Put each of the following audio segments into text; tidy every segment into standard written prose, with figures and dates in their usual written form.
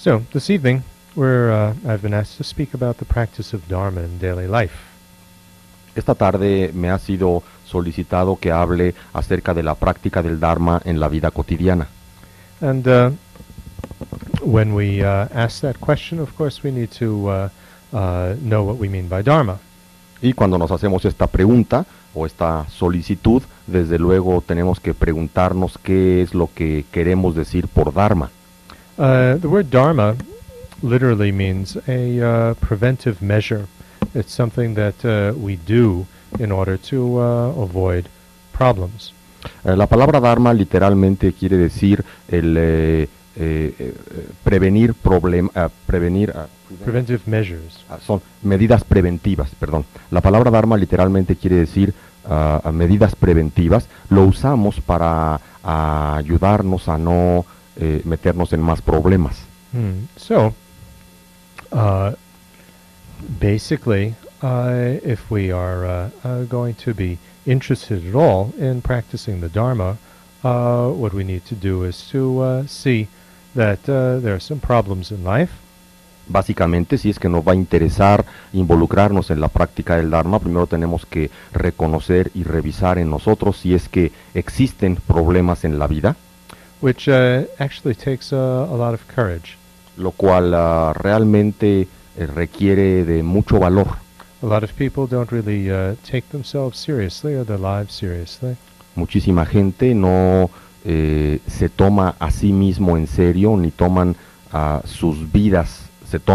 So, this evening, I've been asked to speak about the practice of Dharma in daily life. Esta tarde me ha sido solicitado que hable acerca de la práctica del Dharma en la vida cotidiana. And when we ask that question, of course, we need to know what we mean by Dharma. Y cuando nos hacemos esta pregunta o esta solicitud, desde luego tenemos que preguntarnos qué es lo que queremos decir por Dharma. The word Dharma literally means a preventive measure. It's something that we do in order to avoid problems. La palabra Dharma literalmente quiere decir el prevenir problemas, Preventive measures. son medidas preventivas, perdón. La palabra Dharma literalmente quiere decir medidas preventivas. Lo usamos para ayudarnos a no meternos en más problemas. So, basically, if we are going to be interested at all in practicing the Dharma, what we need to do is to see that there are some problems in life. Básicamente, si es que nos va a interesar involucrarnos en la práctica del Dharma, primero tenemos que reconocer y revisar en nosotros si es que existen problemas en la vida, Which actually takes a lot of courage. lo cual realmente requiere de mucho valor. A lot of people don't really take themselves seriously or their lives seriously. Muchísima gente no se toma a sí mismo en serio, ni toman sus vidas,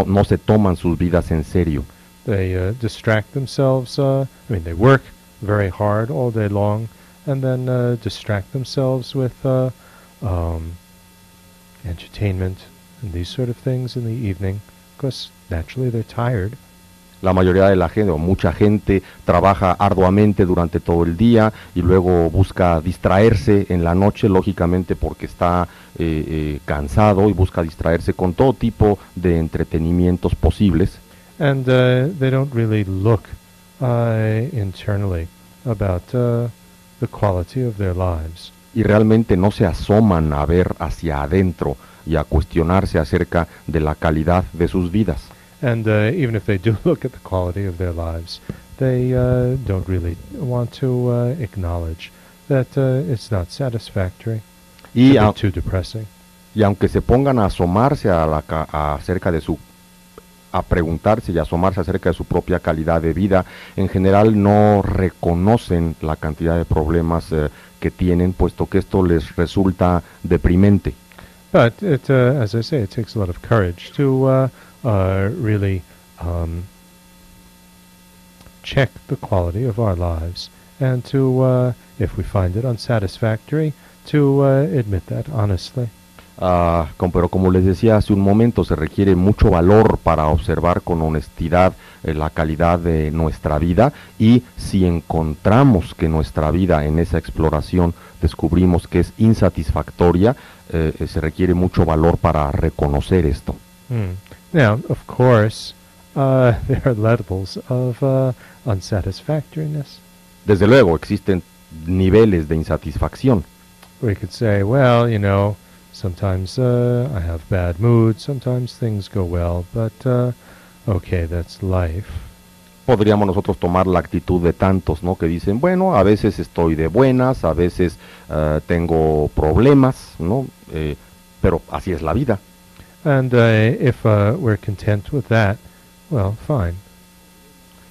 no se toman sus vidas en serio. They distract themselves. They work very hard all day long, and then distract themselves with entertainment and these sort of things in the evening, because naturally they're tired. La mayoría de la gente, o mucha gente, trabaja arduamente durante todo el día y luego busca distraerse en la noche, lógicamente porque está cansado, y busca distraerse con todo tipo de entretenimientos posibles. And they don't really look internally about the quality of their lives. Y realmente no se asoman a ver hacia adentro y a cuestionarse acerca de la calidad de sus vidas. And even if they do look at the quality of their lives, they don't really want to acknowledge that it's not satisfactory, Y, a bit too depressing. y aunque se pongan a asomarse acerca de a preguntarse y asomarse acerca de su propia calidad de vida, en general no reconocen la cantidad de problemas que tienen, puesto que esto les resulta deprimente. But as I say, it takes a lot of courage to really check the quality of our lives, and to, if we find it unsatisfactory, to admit that honestly. Pero como les decía hace un momento, se requiere mucho valor para observar con honestidad la calidad de nuestra vida, y si encontramos que nuestra vida en esa exploración descubrimos que es insatisfactoria, se requiere mucho valor para reconocer esto. Now, of course, there are levels of unsatisfactoriness. Desde luego, existen niveles de insatisfacción. We could say, well, sometimes I have bad moods, sometimes things go well, but okay, that's life. Podríamos nosotros tomar la actitud de tantos, ¿no?, que dicen, bueno, a veces estoy de buenas, a veces tengo problemas, ¿no? Pero así es la vida. And if we're content with that, well, fine.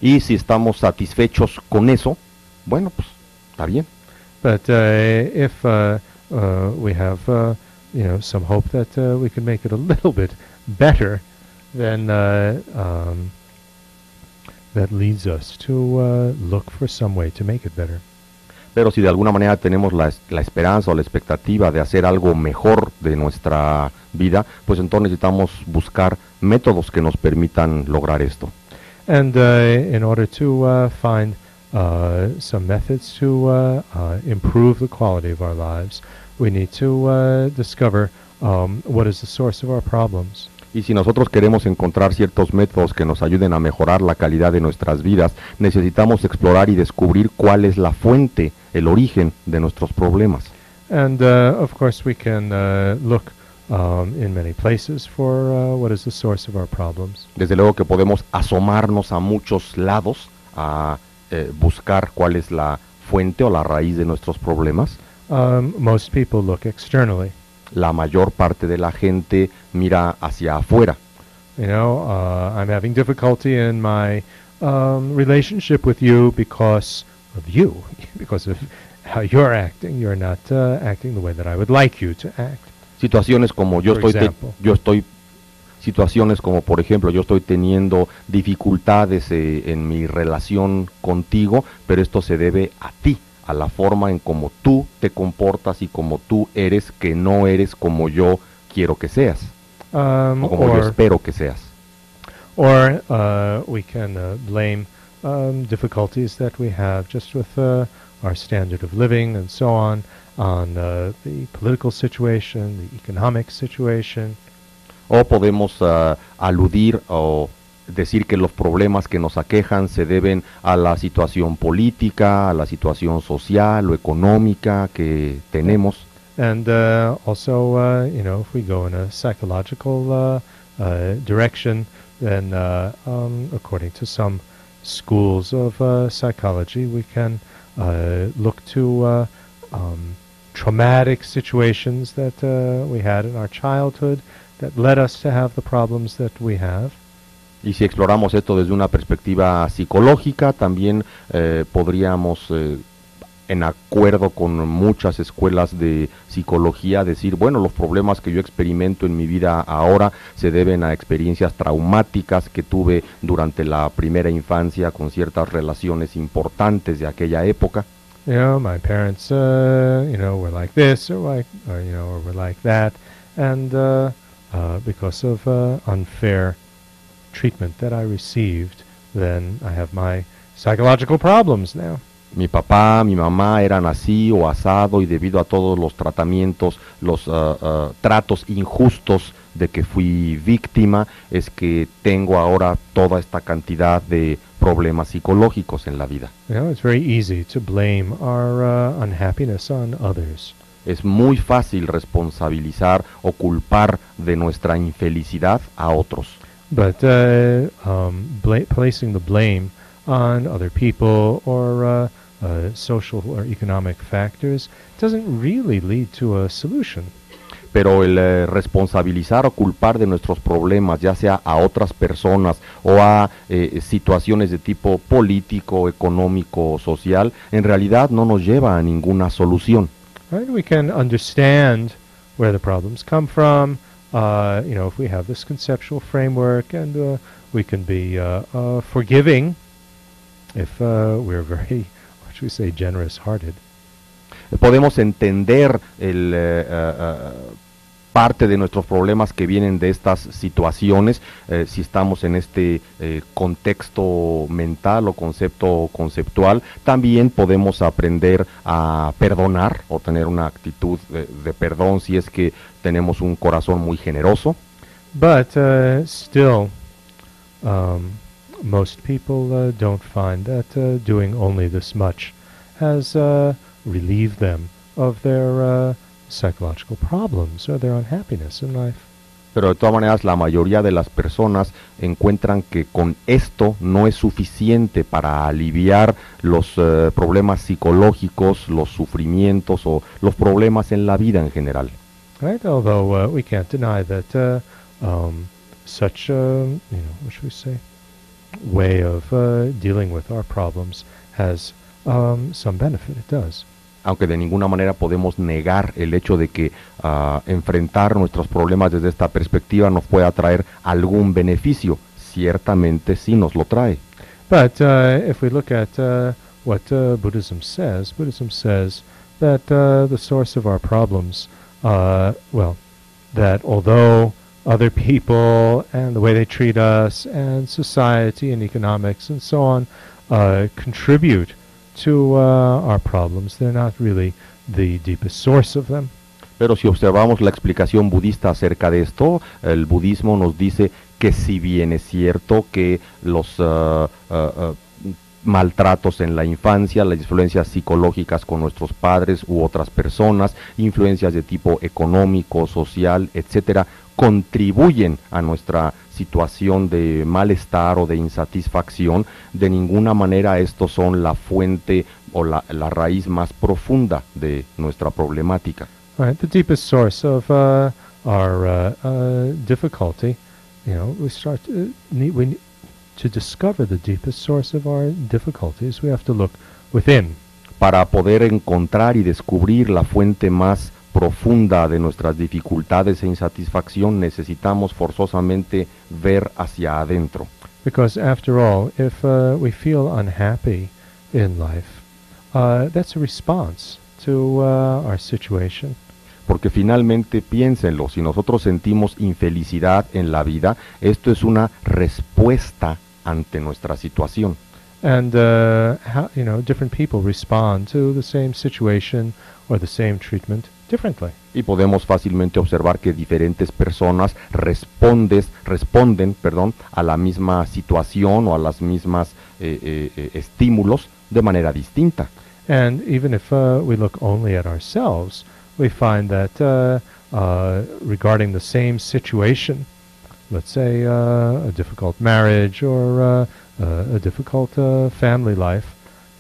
Y si estamos satisfechos con eso, bueno, pues está bien. But if we have, some hope that we can make it a little bit better, then that leads us to look for some way to make it better. Pero si de alguna manera tenemos la esperanza o la expectativa de hacer algo mejor de nuestra vida, pues entonces necesitamos buscar métodos que nos permitan lograr esto. And in order to find some methods to improve the quality of our lives, we need to discover what is the source of our problems. Y si nosotros queremos encontrar ciertos métodos que nos ayuden a mejorar la calidad de nuestras vidas, necesitamos explorar y descubrir cuál es la fuente, el origen de nuestros problemas. And of course we can look in many places for what is the source of our problems. Desde luego que podemos asomarnos a muchos lados a buscar cuál es la fuente o la raíz de nuestros problemas. Most people look externally. La mayor parte de la gente mira hacia afuera. You know, I'm having difficulty in my relationship with you because of you, because of how you're acting. You're not acting the way that I would like you to act. Situaciones como situaciones como por ejemplo yo estoy teniendo dificultades en mi relación contigo, pero esto se debe a ti, a la forma en como tú te comportas y como tú eres, que no eres como yo quiero que seas, o como yo espero que seas. Or we can blame difficulties that we have just with our standard of living and so on the political situation, the economic situation. O podemos aludir o decir que los problemas que nos aquejan se deben a la situación política, a la situación social o económica que tenemos. And also, you know, if we go in a psychological direction, then according to some schools of psychology, we can look to traumatic situations that we had in our childhood that led us to have the problems that we have. Y si exploramos esto desde una perspectiva psicológica, también podríamos, en acuerdo con muchas escuelas de psicología, decir, bueno, los problemas que yo experimento en mi vida ahora se deben a experiencias traumáticas que tuve durante la primera infancia con ciertas relaciones importantes de aquella época. You know, my parents, you know, were like this, or you know, or were like that, and because of unfair treatment that I received, then I have my psychological problems now. Mi papá, mi mamá eran así o asado, y debido a todos los tratamientos, los tratos injustos de que fui víctima, es que tengo ahora toda esta cantidad de problemas psicológicos en la vida. You know, it's very easy to blame our unhappiness on others. Es muy fácil responsabilizar o culpar de nuestra infelicidad a otros. But placing the blame on other people or social or economic factors doesn't really lead to a solution. Pero el responsabilizar o culpar de nuestros problemas, ya sea a otras personas o a situaciones de tipo político, económico, social, en realidad no nos lleva a ninguna solución. Right? We can understand where the problems come from. You know, if we have this conceptual framework, and we can be forgiving if we're very, what should we say, generous-hearted. Podemos entender parte de nuestros problemas que vienen de estas situaciones, si estamos en este contexto mental o concepto conceptual. También podemos aprender a perdonar o tener una actitud de perdón si es que tenemos un corazón muy generoso. But still, most people don't find that doing only this much has relieved them of their psychological problems or their unhappiness in life. Pero de todas maneras la mayoría de las personas encuentran que con esto no es suficiente para aliviar los problemas psicológicos, los sufrimientos o los problemas en la vida en general. Right? Although we can't deny that such you know, what should we say, way of dealing with our problems has some benefit. It does. Aunque de ninguna manera podemos negar el hecho de que enfrentar nuestros problemas desde esta perspectiva nos pueda traer algún beneficio. Ciertamente sí nos lo trae. But if we look at what Buddhism says that the source of our problems, well, that although other people and the way they treat us and society and economics and so on contribute to our problems, they're not really the deepest source of them. Pero si observamos la explicación budista acerca de esto, el budismo nos dice que si bien es cierto que los maltratos en la infancia, las influencias psicológicas con nuestros padres u otras personas, influencias de tipo económico, social, etcétera, contribuyen a nuestra situación de malestar o de insatisfacción. De ninguna manera estos son la fuente o la raíz más profunda de nuestra problemática. Right, the deepest source of our difficulty, to discover the deepest source of our difficulties, we have to look within. Para poder encontrar y descubrir la fuente más profunda de nuestras dificultades e insatisfacción, necesitamos forzosamente ver hacia adentro. Because after all, if we feel unhappy in life, that's a response to our situation. Porque finalmente, piénsenlo, si nosotros sentimos infelicidad en la vida, esto es una respuesta ante nuestra situación. And different people respond to the same situation or the same treatment differently. Y podemos fácilmente observar que diferentes personas responden, a la misma situación o a las mismas estímulos de manera distinta. And even if we look only at ourselves, we find that regarding the same situation, let's say a difficult marriage or a difficult family life,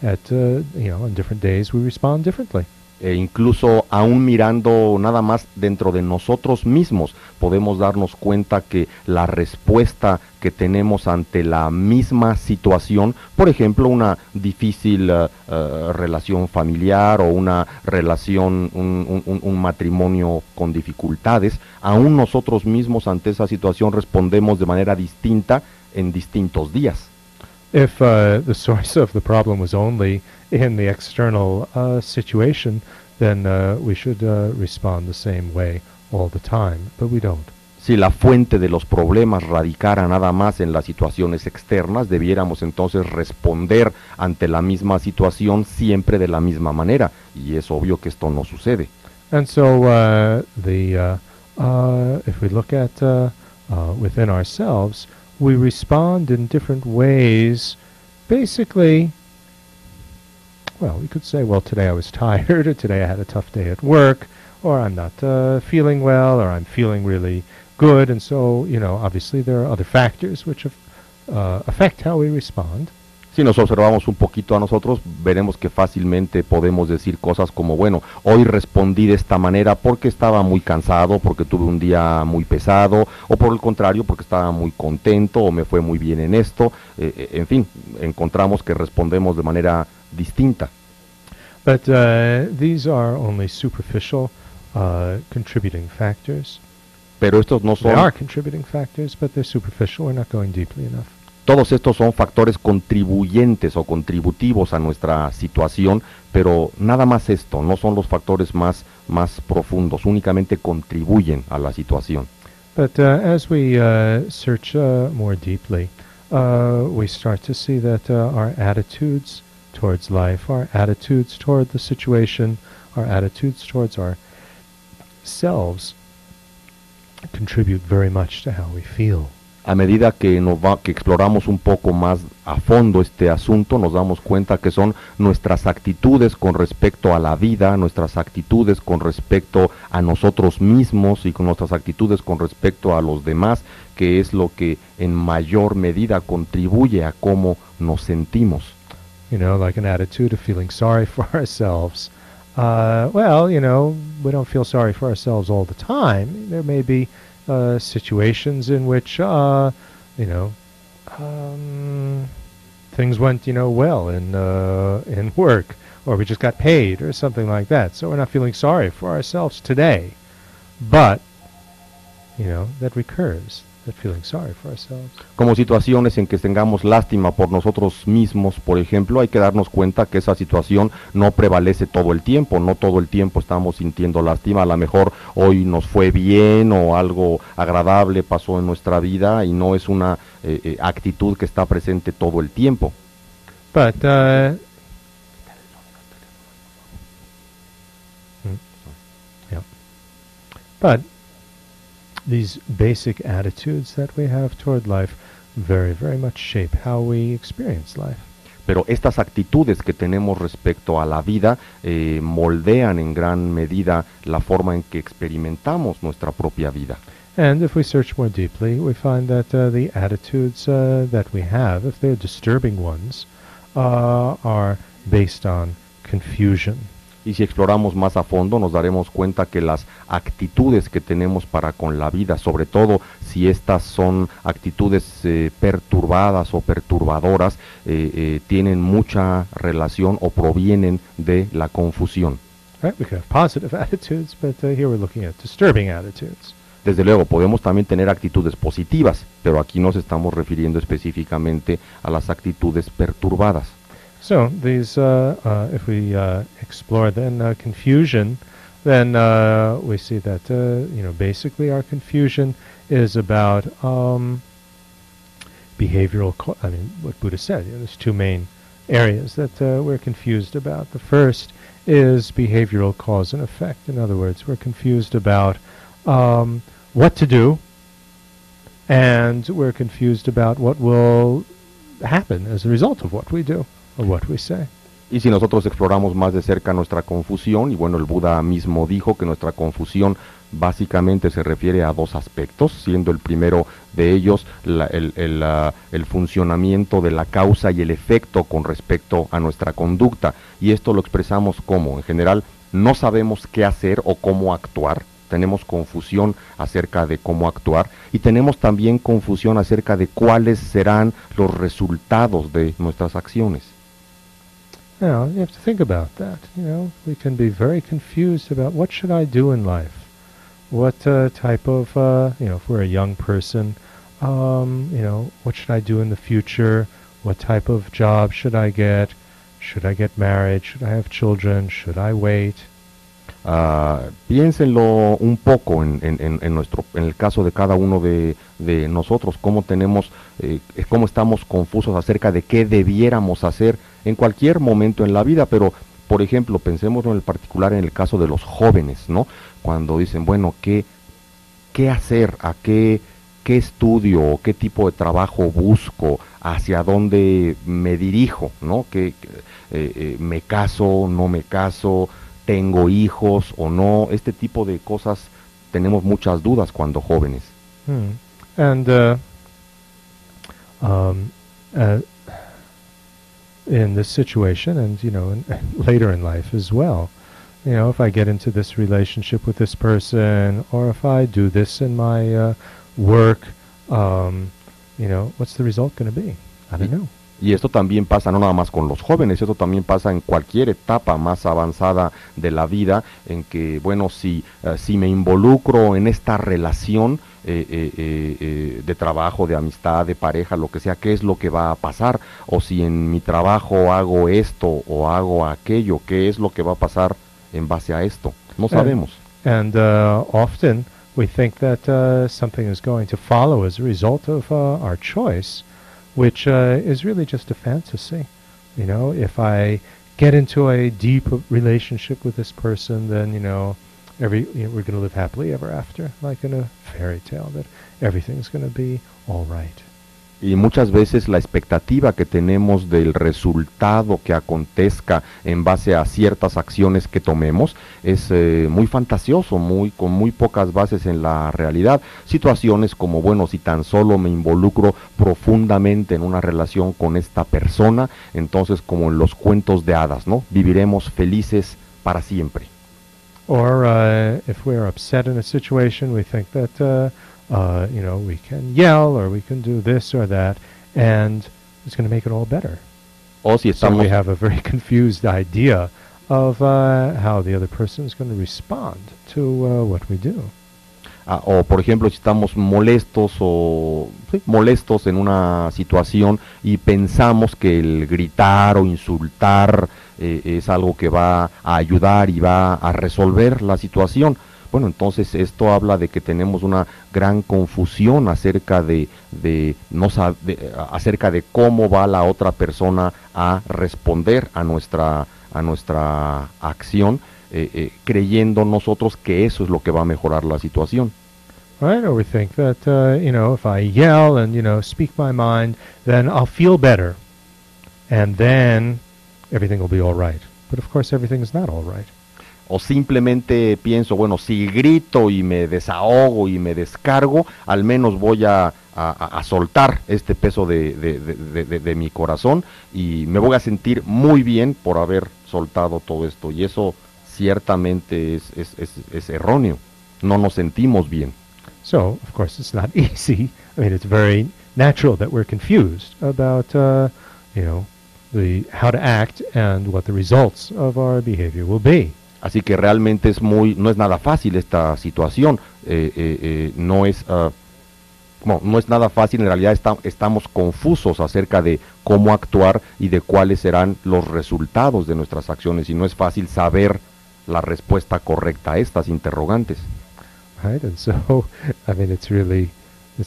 on different days we respond differently. E incluso aún mirando nada más dentro de nosotros mismos, podemos darnos cuenta que la respuesta que tenemos ante la misma situación, por ejemplo, una difícil relación familiar o una relación, un matrimonio con dificultades, aún nosotros mismos ante esa situación respondemos de manera distinta en distintos días. If the source of the problem was only in the external situation, then we should respond the same way all the time, but we don't. Si la fuente de los problemas radicara nada más en las situaciones externas, debiéramos entonces responder ante la misma situación siempre de la misma manera, y es obvio que esto no sucede. And so if we look at within ourselves, we respond in different ways. Basically, well, we could say, well, today I was tired, or today I had a tough day at work, or I'm not feeling well, or I'm feeling really good. And so, obviously there are other factors which affect how we respond. Si nos observamos un poquito a nosotros, veremos que fácilmente podemos decir cosas como, bueno, hoy respondí de esta manera porque estaba muy cansado, porque tuve un día muy pesado, o por el contrario, porque estaba muy contento, o me fue muy bien en esto. En fin, encontramos que respondemos de manera distinta. But these are only superficial contributing factors. Pero estos no son... They are contributing factors, but they're superficial. We're not going deeply enough. Todos estos son factores contribuyentes o contributivos a nuestra situación, pero nada más esto, no son los factores más profundos, únicamente contribuyen a la situación. But as we search more deeply, we start to see that our attitudes towards life, our attitudes toward the situation, our attitudes towards ourselves contribute very much to how we feel. A medida que exploramos un poco más a fondo este asunto, nos damos cuenta que son nuestras actitudes con respecto a la vida, nuestras actitudes con respecto a nosotros mismos y con nuestras actitudes con respecto a los demás, que es lo que en mayor medida contribuye a cómo nos sentimos. Like an attitude of feeling sorry for ourselves. We don't feel sorry for ourselves all the time. There may be situations in which, things went, well in work, or we just got paid, or something like that. So we're not feeling sorry for ourselves today. But, that recurs, that feeling sorry for ourselves. Como situaciones en que tengamos lástima por nosotros mismos, por ejemplo, hay que darnos cuenta que esa situación no prevalece todo el tiempo, no todo el tiempo estamos sintiendo lástima, a lo mejor hoy nos fue bien o algo agradable pasó en nuestra vida y no es una actitud que está presente todo el tiempo. But, But these basic attitudes that we have toward life very, very much shape how we experience life. Pero estas actitudes que tenemos respecto a la vida moldean en gran medida la forma en que experimentamos nuestra propia vida. And if we search more deeply, we find that the attitudes that we have, if they're disturbing ones, are based on confusion. Y si exploramos más a fondo, nos daremos cuenta que las actitudes que tenemos para con la vida, sobre todo si estas son actitudes perturbadas o perturbadoras, tienen mucha relación o provienen de la confusión. Right? We can have positive attitudes, but here we're looking at disturbing attitudes. Desde luego, podemos también tener actitudes positivas, pero aquí nos estamos refiriendo específicamente a las actitudes perturbadas. So these, if we explore then confusion, then we see that basically our confusion is about behavioral. What Buddha said. There's two main areas that we're confused about. The first is behavioral cause and effect. In other words, we're confused about what to do, and we're confused about what will happen as a result of what we do. Or what we say. Y si nosotros exploramos más de cerca nuestra confusión, y bueno, el Buda mismo dijo que nuestra confusión básicamente se refiere a dos aspectos, siendo el primero de ellos el funcionamiento de la causa y el efecto con respecto a nuestra conducta. Y esto lo expresamos como, en general, no sabemos qué hacer o cómo actuar. Tenemos confusión acerca de cómo actuar y tenemos también confusión acerca de cuáles serán los resultados de nuestras acciones. Now, you have to think about that. We can be very confused about what should I do in life. What type of, if we're a young person, what should I do in the future? What type of job should I get? Should I get married? Should I have children? Should I wait? Piénsenlo un poco en el caso de cada uno de nosotros, cómo estamos confusos acerca de qué debiéramos hacer en cualquier momento en la vida, pero por ejemplo, pensemos en el particular en el caso de los jóvenes, ¿no? Cuando dicen, bueno, ¿qué hacer? ¿A qué estudio o qué tipo de trabajo busco? ¿Hacia dónde me dirijo? ¿No? ¿Me caso? ¿No me caso? ¿Tengo hijos o no? Este tipo de cosas tenemos muchas dudas cuando jóvenes. And in this situation, and later in life as well, if I get into this relationship with this person, or if I do this in my work, what's the result going to be? I don't know. Y esto también pasa no nada más con los jóvenes, esto también pasa en cualquier etapa más avanzada de la vida, en que, bueno, si me involucro en esta relación de trabajo, de amistad, de pareja, lo que sea, ¿qué es lo que va a pasar? O si en mi trabajo hago esto o hago aquello, ¿qué es lo que va a pasar en base a esto? No sabemos. And often we think that something is going to follow as a result of our choice, which is really just a fantasy. If I get into a deep relationship with this person, then we're going to live happily ever after, like in a fairy tale, that everything's going to be all right. Y muchas veces la expectativa que tenemos del resultado que acontezca en base a ciertas acciones que tomemos es muy fantasioso, con muy pocas bases en la realidad. Situaciones como, bueno, si tan solo me involucro profundamente en una relación con esta persona, entonces como en los cuentos de hadas, ¿no? Viviremos felices para siempre. Or if we're upset in a situation, we think that we can yell or we can do this or that, and it's going to make it all better. O si So we have a very confused idea of how the other person is going to respond to what we do. O por ejemplo, si estamos molestos en una situación y pensamos que el gritar o insultar es algo que va a ayudar y va a resolver la situación. Bueno, entonces esto habla de que tenemos una gran confusión acerca acerca de cómo va la otra persona a responder a nuestra acción, creyendo nosotros que eso es lo que va a mejorar la situación. Right? Or we think that if I yell and speak my mind, then I'll feel better. and then everything will be all right. But of course, everything is not all right. O simplemente pienso, bueno, si grito y me desahogo y me descargo, al menos voy a soltar este peso de mi corazón y me voy a sentir muy bien por haber soltado todo esto. Y eso ciertamente es erróneo. No nos sentimos bien. So, of course, it's not easy. I mean, it's very natural that we're confused about, how to act and what the results of our behavior will be. Así que realmente no es nada fácil esta situación. No es nada fácil. En realidad estamos confusos acerca de cómo actuar y de cuáles serán los resultados de nuestras acciones. Y no es fácil saber la respuesta correcta a estas interrogantes. Right, and so, I mean, it's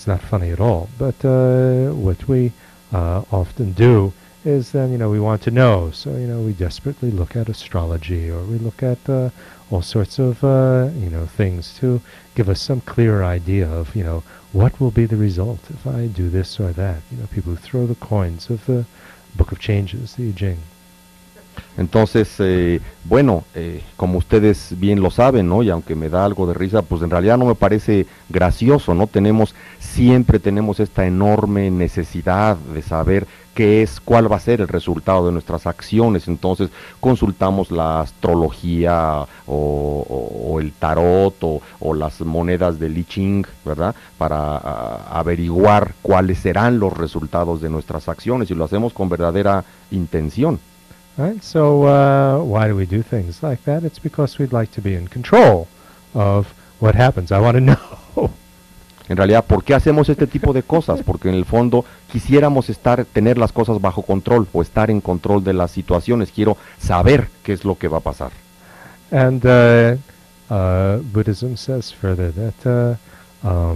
not funny at all. But what we often do is then, we want to know. So, we desperately look at astrology, or we look at all sorts of, things to give us some clearer idea of, what will be the result if I do this or that. People who throw the coins of the Book of Changes, the I Ching. Entonces, como ustedes bien lo saben, ¿no? Y aunque me da algo de risa, pues en realidad no me parece gracioso, ¿no? Siempre tenemos esta enorme necesidad de saber cuál va a ser el resultado de nuestras acciones. Entonces consultamos la astrología o el tarot o las monedas del I Ching, ¿verdad? Para averiguar cuáles serán los resultados de nuestras acciones, y lo hacemos con verdadera intención. Right, so why do we do things like that? It's because we'd like to be in control of what happens. I want to know. En realidad, ¿por qué hacemos este tipo de cosas? Porque en el fondo quisiéramos tener las cosas bajo control o estar en control de las situaciones. Quiero saber qué es lo que va a pasar. And Buddhism says further that a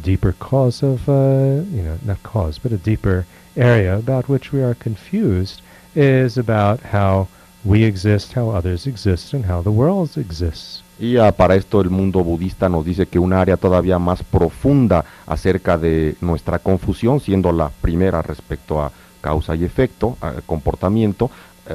deeper cause of, not cause, but a deeper area about which we are confused is about how we exist, how others exist, and how the world exists. Y para esto el mundo budista nos dice que un área todavía más profunda acerca de nuestra confusión, siendo la primera respecto a causa y efecto, a comportamiento,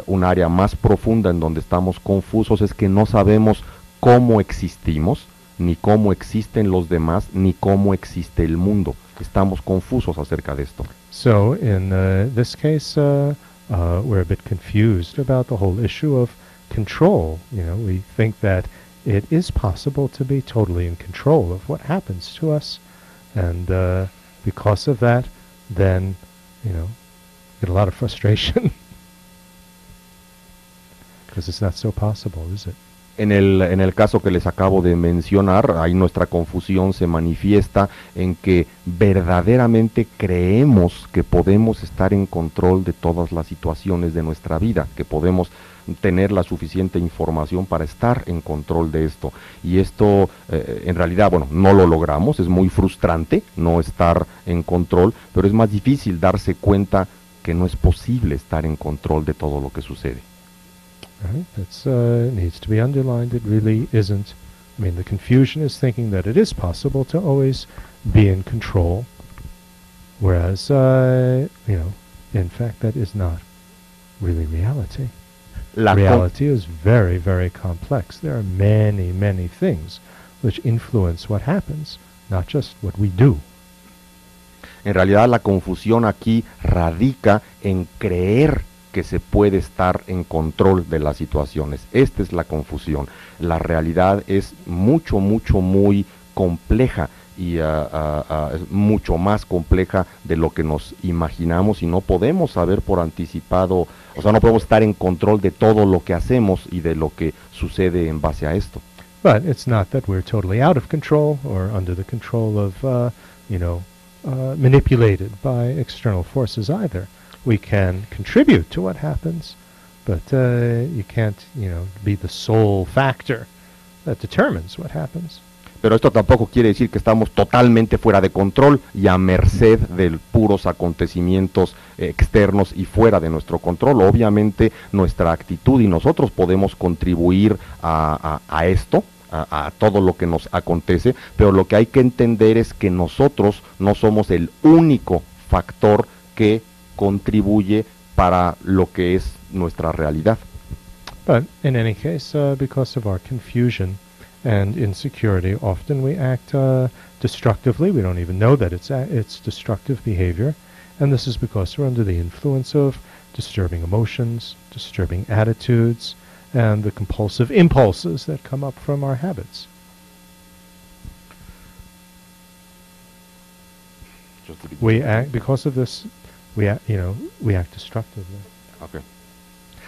un área más profunda en donde estamos confusos es que no sabemos cómo existimos, ni cómo existen los demás, ni cómo existe el mundo. Estamos confusos acerca de esto. So in this case, we're a bit confused about the whole issue of control. We think that it is possible to be totally in control of what happens to us, and because of that, then, get a lot of frustration, because it's not so possible, is it? En el caso que les acabo de mencionar, ahí nuestra confusión se manifiesta en que verdaderamente creemos que podemos estar en control de todas las situaciones de nuestra vida, que podemos tener la suficiente información para estar en control de esto. Y esto, en realidad, no lo logramos, es muy frustrante no estar en control, pero es más difícil darse cuenta que no es posible estar en control de todo lo que sucede. Right? That needs to be underlined. It really isn't. I mean, the confusion is thinking that it is possible to always be in control, whereas, in fact, that is not really reality. Reality is very, very complex. There are many, many things which influence what happens, not just what we do. En realidad, la confusión aquí radica en creer que se puede estar en control de las situaciones. Esta es la confusión. La realidad es muy compleja y es mucho más compleja de lo que nos imaginamos, y no podemos saber por anticipado, o sea, no podemos estar en control de todo lo que hacemos y de lo que sucede en base a esto. But it's not that we're totally out of control or under the control of, manipulated by external forces either. We can contribute to what happens, but you can't, be the sole factor that determines what happens. Pero esto tampoco quiere decir que estamos totalmente fuera de control y a merced de puros acontecimientos externos y fuera de nuestro control. Obviamente nuestra actitud y nosotros podemos contribuir a esto, a todo lo que nos acontece, pero lo que hay que entender es que nosotros no somos el único factor que contribuye para lo que es nuestra realidad. But in any case, because of our confusion and insecurity, often we act destructively. We don't even know that it's destructive behavior. And this is because we're under the influence of disturbing emotions, disturbing attitudes, and the compulsive impulses that come up from our habits. We act, because of this, we act destructively. Okay.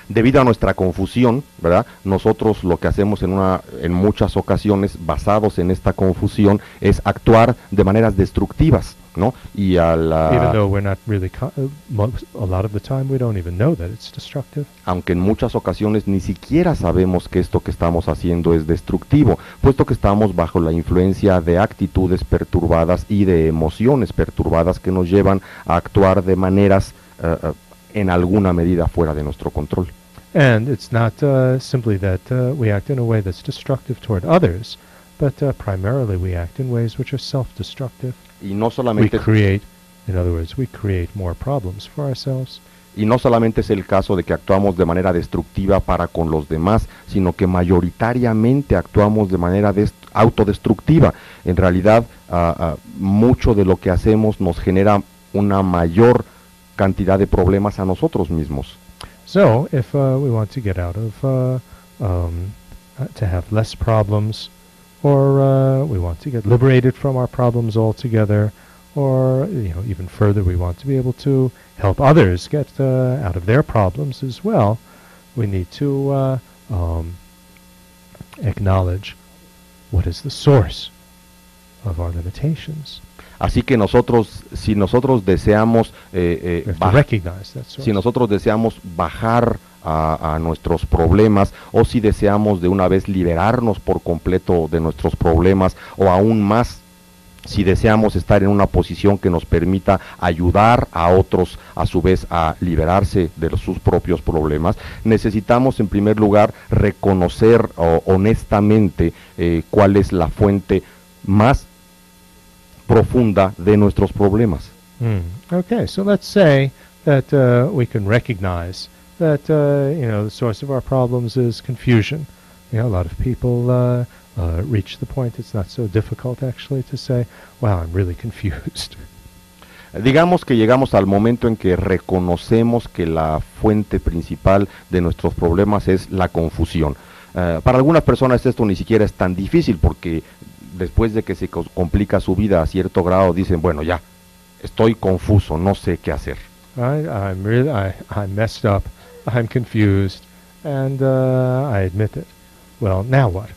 Debido a nuestra confusión, ¿verdad? Nosotros lo que hacemos en muchas ocasiones, basados en esta confusión, es actuar de maneras destructivas, ¿no? Y Even though we're not really, a lot of the time we don't even know that it's destructive. Aunque en muchas ocasiones ni siquiera sabemos que esto que estamos haciendo es destructivo, puesto que estamos bajo la influencia de actitudes perturbadas y de emociones perturbadas que nos llevan a actuar de maneras en alguna medida fuera de nuestro control. And it's not simply that we act in a way that's destructive toward others, but primarily we act in ways which are self-destructive. Y no solamente In other words, we create more problems for ourselves. Y no solamente es el caso de que actuamos de manera destructiva para con los demás, sino que mayoritariamente actuamos de manera autodestructiva. En realidad, mucho de lo que hacemos nos genera una mayor cantidad de problemas a nosotros mismos. So, if we want to get out of, to have less problems, or we want to get liberated from our problems altogether, or even further, we want to be able to help others get out of their problems as well, we need to acknowledge what is the source of our limitations. Así que si nosotros deseamos bajar a nuestros problemas, o si deseamos de una vez liberarnos por completo de nuestros problemas, o aún más, si deseamos estar en una posición que nos permita ayudar a otros a su vez a liberarse de sus propios problemas, necesitamos en primer lugar reconocer honestamente cuál es la fuente más profunda de nuestros problemas. Okay, so let's say that we can recognize that the source of our problems is confusion. A lot of people reach the point it's not so difficult actually to say, wow, I'm really confused. Digamos que llegamos al momento en que reconocemos que la fuente principal de nuestros problemas es la confusión. Para algunas personas esto ni siquiera es tan difícil, porque después de que se complica su vida a cierto grado, dicen, bueno, ya, estoy confuso, no sé qué hacer. I'm messed up, I'm confused, and I admit it. Well, now what?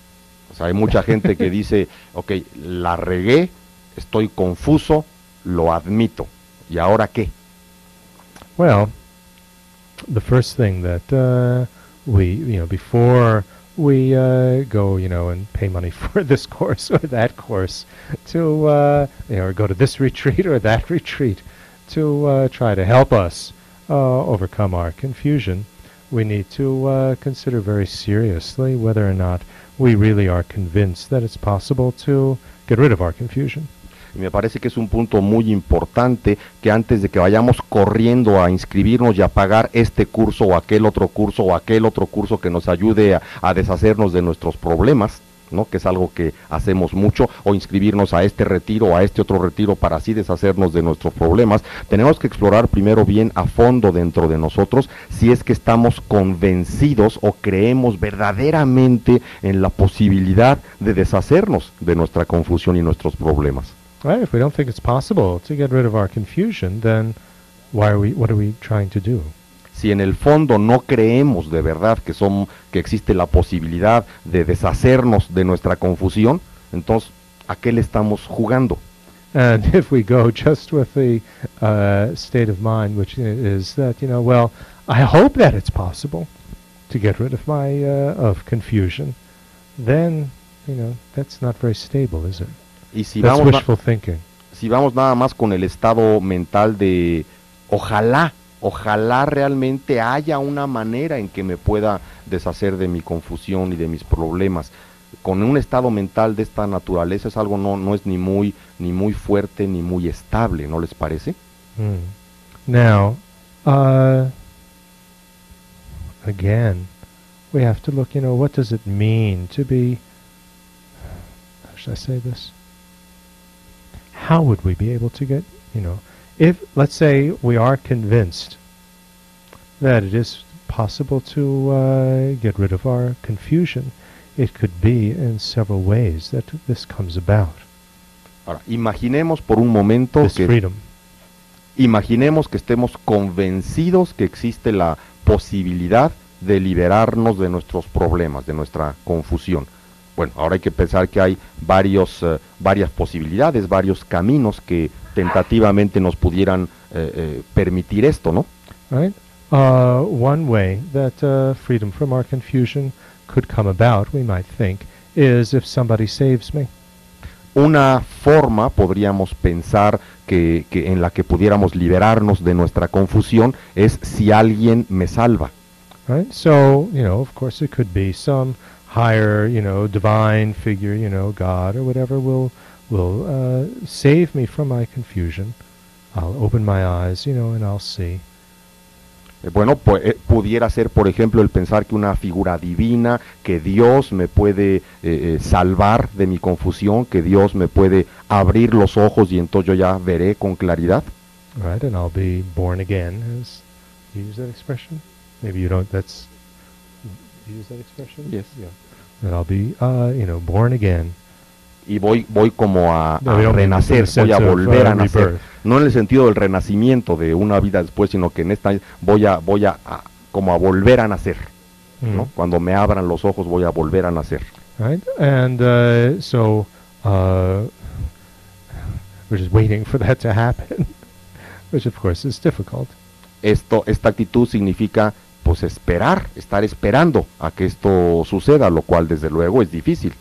O sea, hay mucha gente que dice, ok, la regué, estoy confuso, lo admito, ¿y ahora qué? Well, the first thing that before we go, and pay money for this course or that course, to or go to this retreat or that retreat, to try to help us overcome our confusion, we need to consider very seriously whether or not we really are convinced that it's possible to get rid of our confusion. Y me parece que es un punto muy importante que antes de que vayamos corriendo a inscribirnos y a pagar este curso o aquel otro curso que nos ayude a deshacernos de nuestros problemas, ¿no? Que es algo que hacemos mucho, o inscribirnos a este retiro o a este otro retiro para así deshacernos de nuestros problemas, tenemos que explorar primero bien a fondo dentro de nosotros si es que estamos convencidos o creemos verdaderamente en la posibilidad de deshacernos de nuestra confusión y nuestros problemas. Right, if we don't think it's possible to get rid of our confusion, then what are we trying to do? Si en el fondo no creemos de verdad que existe la posibilidad de deshacernos de nuestra confusión, entonces, ¿a qué le estamos jugando? And if we go just with the state of mind, which is that, well, I hope that it's possible to get rid of my of confusion, then, that's not very stable, is it? Y si That's wishful thinking. Si vamos nada más con el estado mental de ojalá realmente haya una manera en que me pueda deshacer de mi confusión y de mis problemas, con un estado mental de esta naturaleza es algo no es ni muy fuerte ni muy estable, ¿no les parece? Now, uh, again, we have to look, what does it mean to be, how should I say this? How would we be able to get, if, let's say, we are convinced that it is possible to get rid of our confusion, it could be in several ways that this comes about. Ahora, imaginemos por un momento This freedom. Imaginemos que estemos convencidos que existe la posibilidad de liberarnos de nuestros problemas, de nuestra confusión. Bueno, ahora hay que pensar que hay varias posibilidades, varios caminos que tentativamente nos pudieran permitir esto, ¿no? Right? One way that freedom from our confusion could come about, we might think, is if somebody saves me. Una forma, podríamos pensar, que en la que pudiéramos liberarnos de nuestra confusión es si alguien me salva. Right? So, of course it could be some higher, divine figure, God or whatever will save me from my confusion. I'll open my eyes, and I'll see. Bueno, pudiera ser, por ejemplo, el pensar que una figura divina, que Dios me puede salvar de mi confusión, que Dios me puede abrir los ojos y entonces yo ya veré con claridad. Right, and I'll be born again. You use that expression? Maybe you don't. You use that expression? Yes. Yeah. And I'll be, born again. Y voy como a No, renacer, voy a volver a nacer. rebirth. No en el sentido del renacimiento de una vida después, sino que en esta voy a como a volver a nacer, ¿no? Cuando me abran los ojos voy a volver a nacer. Right, and so we're just waiting for that to happen, which of course is difficult. Esta actitud significa pues estar esperando a que esto suceda, lo cual desde luego es difícil.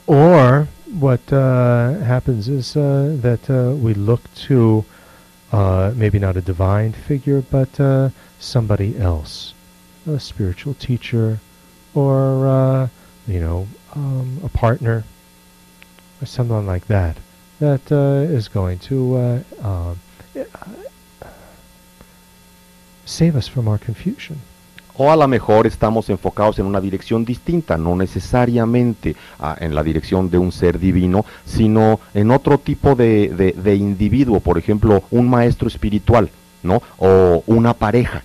Or what happens is that we look to maybe not a divine figure, but somebody else, a spiritual teacher, or a partner, or someone like that, that is going to save us from our confusion. O a lo mejor estamos enfocados en una dirección distinta, no necesariamente en la dirección de un ser divino, sino en otro tipo de individuo, por ejemplo, un maestro espiritual, ¿no? O una pareja,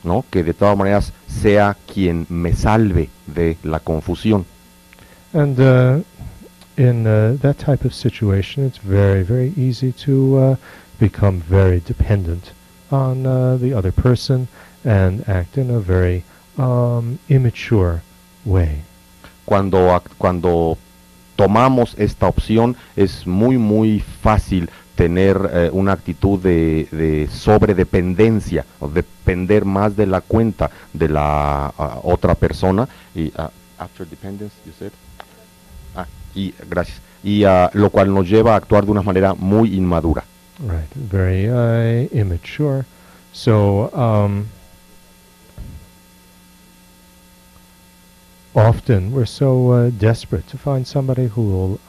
¿no? Que de todas maneras sea quien me salve de la confusión. And in that type of situation, it's very, very easy to become very dependent on the other person and act in a very immature way. Cuando tomamos esta opción es muy fácil tener una actitud de sobredependencia, o depender más de la cuenta de la otra persona. Y after dependence, you said? Y gracias. Y lo cual nos lleva a actuar de una manera muy inmadura. Right, very immature. So often we're so desperate to find somebody who will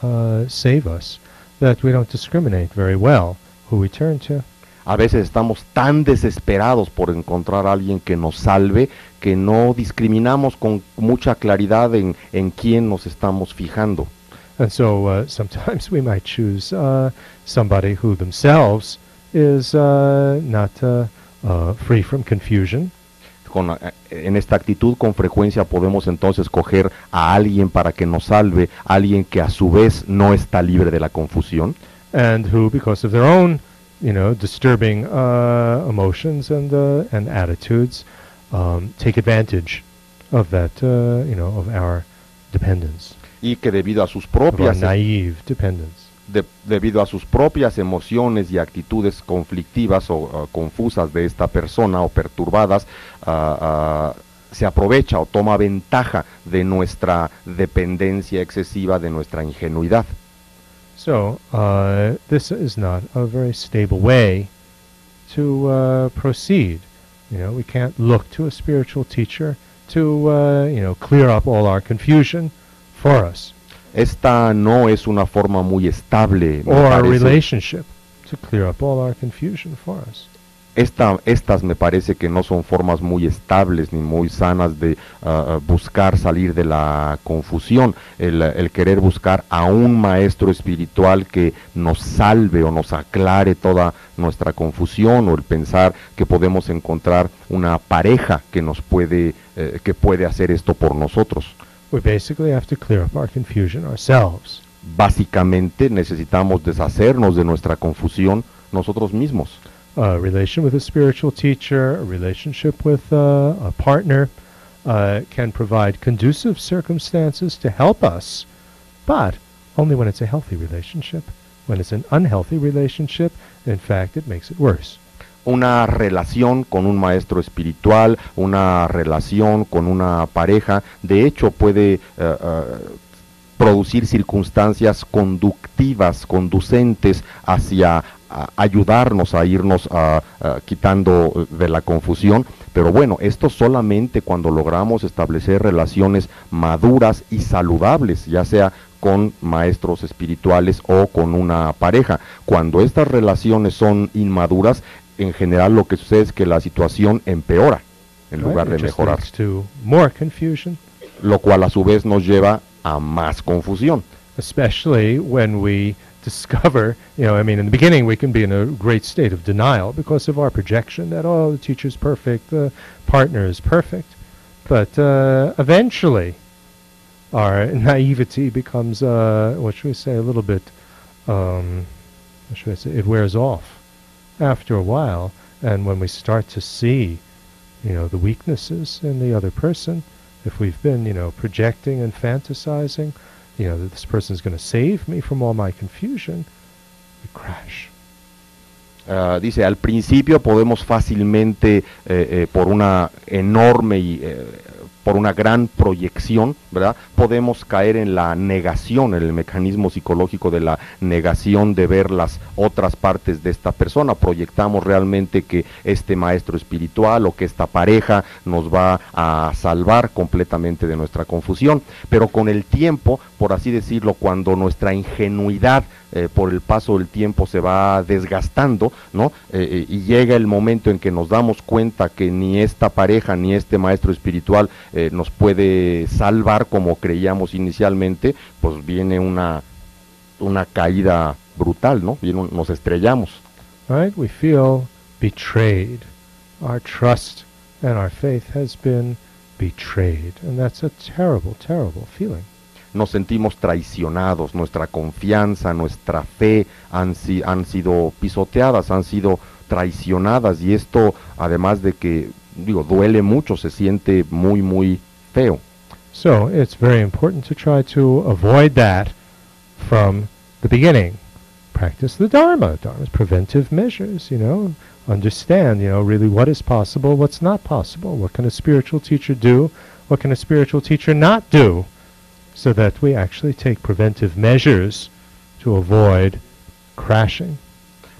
save us that we don't discriminate very well who we turn to. A veces estamos tan desesperados por encontrar a alguien que nos salve que no discriminamos con mucha claridad en quién nos estamos fijando. And so sometimes we might choose somebody who themselves is not free from confusion. En esta actitud con frecuencia podemos entonces coger a alguien para que nos salve, alguien que a su vez no está libre de la confusión. And who, because of their own, disturbing emotions and attitudes, take advantage of that, of our dependence. Y que debido a sus Of our propias naive dependence. debido a sus propias emociones y actitudes conflictivas o confusas de esta persona o perturbadas, se aprovecha o toma ventaja de nuestra dependencia excesiva, de nuestra ingenuidad. So this is not a very stable way to proceed. We can't look to a spiritual teacher to clear up all our confusion for us. Esta no es una forma muy estable, me Or a parece, relationship to clear up all our confusion for us. Estas me parece que no son formas muy estables ni muy sanas de buscar salir de la confusión, el querer buscar a un maestro espiritual que nos salve o nos aclare toda nuestra confusión, o el pensar que podemos encontrar una pareja que nos puede hacer esto por nosotros. We basically have to clear up our confusion ourselves. Básicamente necesitamos deshacernos de nuestra confusión nosotros mismos. A relation with a spiritual teacher, a relationship with a partner can provide conducive circumstances to help us, but only when it's a healthy relationship. When it's an unhealthy relationship, in fact, it makes it worse. Una relación con un maestro espiritual, una relación con una pareja, de hecho puede producir circunstancias conductivas, conducentes hacia ayudarnos a irnos quitando de la confusión, pero bueno, esto solamente cuando logramos establecer relaciones maduras y saludables, ya sea con maestros espirituales o con una pareja. Cuando estas relaciones son inmaduras, en general lo que sucede es que la situación empeora en lugar de mejorar, to more confusion, lo cual a su vez nos lleva a más confusión. especially when we discover, in the beginning we can be in a great state of denial because of our projection that, oh, the teacher's perfect, the partner is perfect. But eventually our naivety becomes, what should we say, a little bit, it wears off after a while. And when we start to see, the weaknesses in the other person, if we've been, projecting and fantasizing, that this person is going to save me from all my confusion, we crash. Dice, al principio podemos fácilmente, por una enorme y por una gran proyección, ¿verdad? Podemos caer en la negación, en el mecanismo psicológico de la negación de ver las otras partes de esta persona. Proyectamos realmente que este maestro espiritual o que esta pareja nos va a salvar completamente de nuestra confusión. Pero con el tiempo, por así decirlo, cuando nuestra ingenuidad por el paso del tiempo se va desgastando, ¿no? Y llega el momento en que nos damos cuenta que ni esta pareja ni este maestro espiritual nos puede salvar como creíamos inicialmente, pues viene una caída brutal, ¿no? Nos estrellamos. Right? We feel betrayed. Our trust and our faith has been betrayed, and that's a terrible, terrible feeling. Nos sentimos traicionados, nuestra confianza, nuestra fe han sido pisoteadas, han sido traicionadas, y esto, además de que, duele mucho, se siente muy, muy feo. So it's very important to try to avoid that from the beginning. Practice the Dharma. Dharma's preventive measures, understand, really what is possible, what's not possible, what can a spiritual teacher do, what can a spiritual teacher not do, so that we actually take preventive measures to avoid crashing.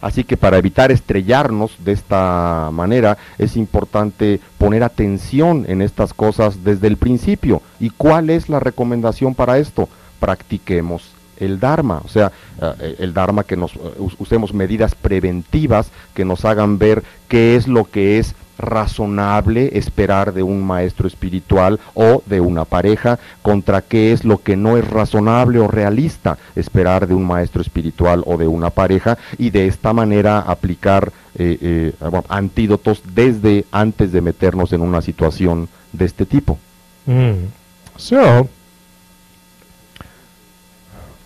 Así que para evitar estrellarnos de esta manera es importante poner atención en estas cosas desde el principio. ¿Y cuál es la recomendación para esto? Practiquemos el Dharma, o sea, el Dharma, que usemos medidas preventivas que nos hagan ver qué es lo que es razonable esperar de un maestro espiritual o de una pareja, contra qué es lo que no es razonable o realista esperar de un maestro espiritual o de una pareja, y de esta manera aplicar antídotos desde antes de meternos en una situación de este tipo. So,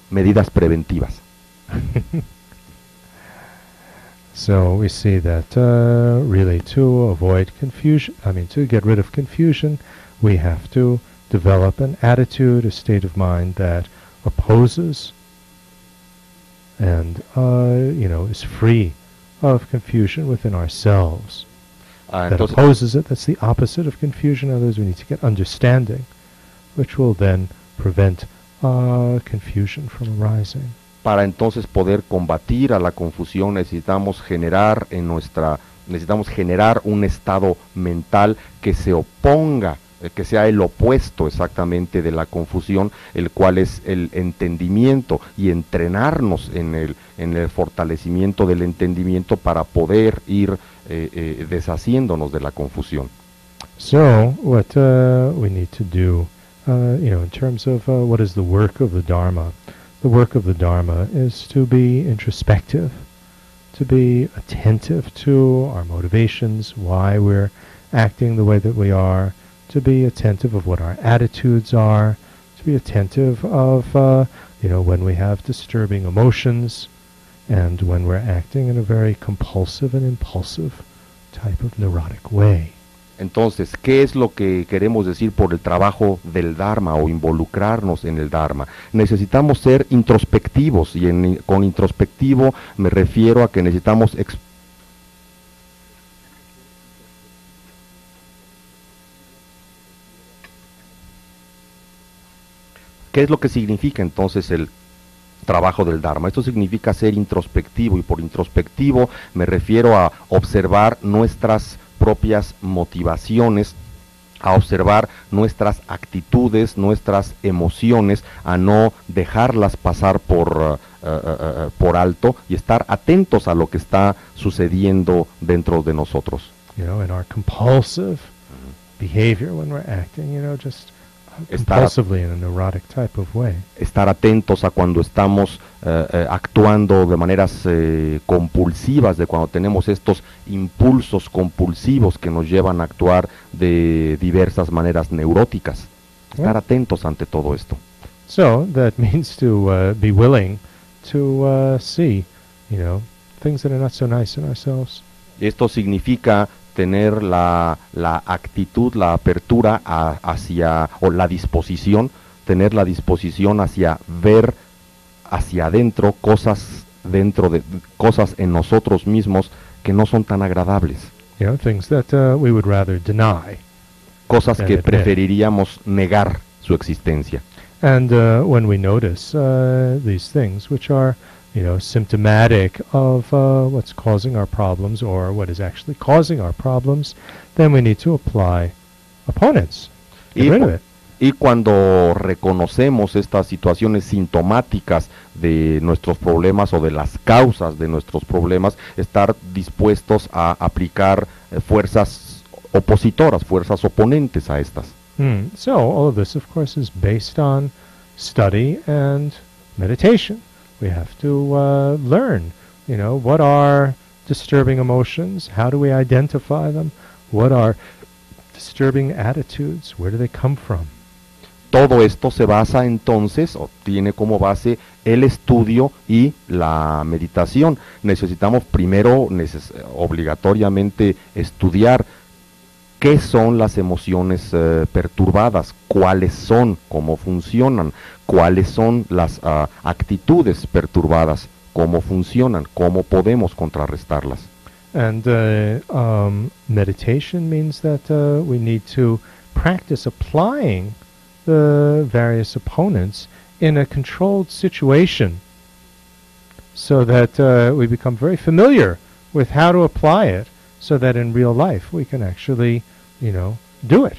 medidas preventivas. So we see that really to avoid confusion, to get rid of confusion, we have to develop an attitude, a state of mind that opposes and, is free of confusion within ourselves. That opposes it, that's the opposite of confusion. In other words, we need to get understanding, which will then prevent confusion from arising. Para entonces poder combatir a la confusión necesitamos generar un estado mental que se oponga que sea el opuesto exactamente de la confusión, el cual es el entendimiento, y entrenarnos en el fortalecimiento del entendimiento para poder ir deshaciéndonos de la confusión. So, what we need to do, in terms of what is the work of the work of the Dharma is to be introspective, to be attentive to our motivations, why we're acting the way that we are, to be attentive of what our attitudes are, to be attentive of, when we have disturbing emotions, and when we're acting in a very compulsive and impulsive type of neurotic way. Entonces, ¿qué es lo que queremos decir por el trabajo del Dharma o involucrarnos en el Dharma? Necesitamos ser introspectivos, y con introspectivo me refiero a que necesitamos ¿Qué es lo que significa entonces el trabajo del Dharma? Esto significa ser introspectivo, y por introspectivo me refiero a observar nuestras propias motivaciones, a observar nuestras actitudes, nuestras emociones, a no dejarlas pasar por alto, y estar atentos a lo que está sucediendo dentro de nosotros. In our compulsive behavior when we're acting, just compulsively in a neurotic type of way. Estar atentos a cuando estamos actuando de maneras compulsivas, de cuando tenemos estos impulsos compulsivos que nos llevan a actuar de diversas maneras neuróticas. Estar atentos ante todo esto. So that means to be willing to see, things that are not so nice in ourselves. Esto significa tener la actitud, la apertura o la disposición, tener la disposición hacia ver hacia adentro cosas en nosotros mismos que no son tan agradables. Things that we would rather deny. Cosas que preferiríamos negar su existencia. And when we notice these things, which are symptomatic of what's causing our problems, or what is actually causing our problems, then we need to apply opponents. Get rid of it. Y cuando reconocemos estas situaciones sintomáticas de nuestros problemas o de las causas de nuestros problemas, estar dispuestos a aplicar fuerzas opositoras, fuerzas oponentes a estas. So all of this, of course, is based on study and meditation. We have to learn, what are disturbing emotions, how do we identify them, what are disturbing attitudes, where do they come from? Todo esto se basa entonces, o tiene como base el estudio y la meditación. Necesitamos primero obligatoriamente estudiar qué son las emociones perturbadas, cuáles son, cómo funcionan, cuáles son las actitudes perturbadas, cómo funcionan, cómo podemos contrarrestarlas. And meditation means that we need to practice applying the various opponents in a controlled situation, so that we become very familiar with how to apply it, so that in real life we can actually, do it.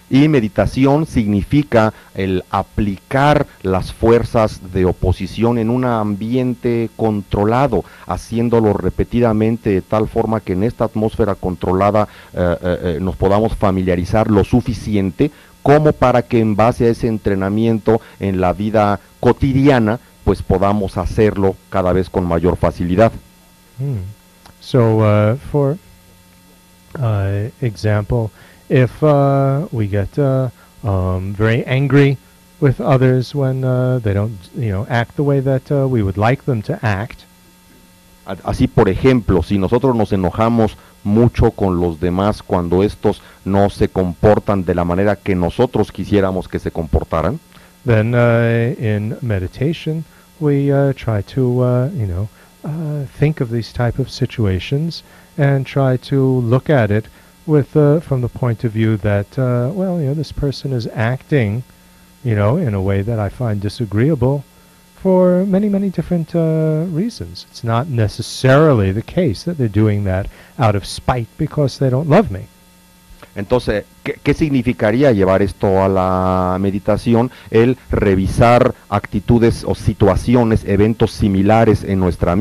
Y meditación significa el aplicar las fuerzas de oposición en un ambiente controlado, haciéndolo repetidamente de tal forma que en esta atmósfera controlada nos podamos familiarizar lo suficiente como para que en base a ese entrenamiento en la vida cotidiana, pues podamos hacerlo cada vez con mayor facilidad. So, for example, if we get very angry with others when they don't, act the way that we would like them to act. Así, por ejemplo, si nosotros nos enojamos mucho con los demás cuando estos no se comportan de la manera que nosotros quisiéramos que se comportaran, then in meditation we try to, think of these type of situations and try to look at it with from the point of view that, this person is acting, in a way that I find disagreeable for many, many different reasons. It's not necessarily the case that they're doing that out of spite because they don't love me. Entonces, ¿qué significaría llevar esto a la meditación? El revisar actitudes o situaciones, eventos similares en nuestra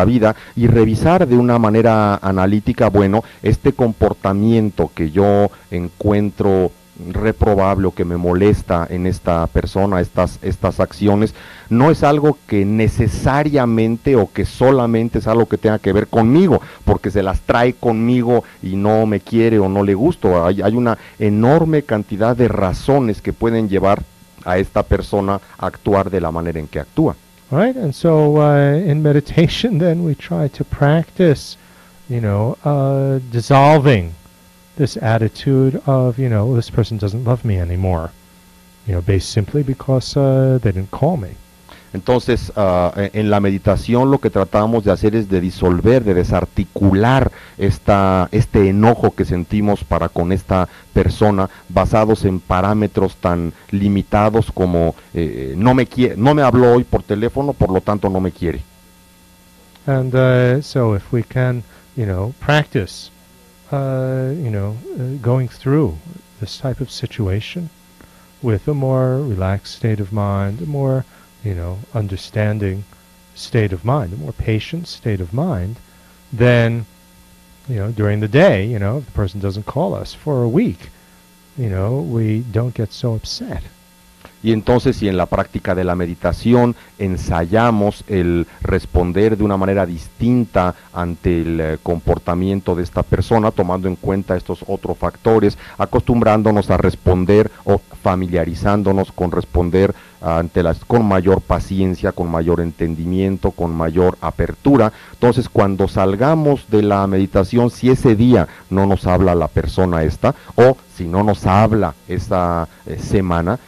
vida y revisar de una manera analítica, bueno, este comportamiento que yo encuentro reprobable o que me molesta en esta persona, estas acciones, no es algo que necesariamente o que solamente es algo que tenga que ver conmigo, porque se las trae conmigo y no me quiere o no le gusto. Hay una enorme cantidad de razones que pueden llevar a esta persona a actuar de la manera en que actúa. All right, and so in meditation then we try to practice, dissolving this attitude of, this person doesn't love me anymore, based simply because they didn't call me. Entonces, en la meditación lo que tratamos de hacer es de disolver, de desarticular este enojo que sentimos para con esta persona, basados en parámetros tan limitados como no me habló hoy por teléfono, por lo tanto no me quiere. And so if we can, practice, going through this type of situation with a more relaxed state of mind, a more understanding state of mind, a more patient state of mind, then, during the day, if the person doesn't call us for a week, we don't get so upset. Y entonces, si en la práctica de la meditación ensayamos el responder de una manera distinta ante el comportamiento de esta persona, tomando en cuenta estos otros factores, acostumbrándonos a responder o familiarizándonos con responder con mayor paciencia, con mayor entendimiento, con mayor apertura. Entonces, cuando salgamos de la meditación, si ese día no nos habla la persona esta, o si no nos habla esa semana,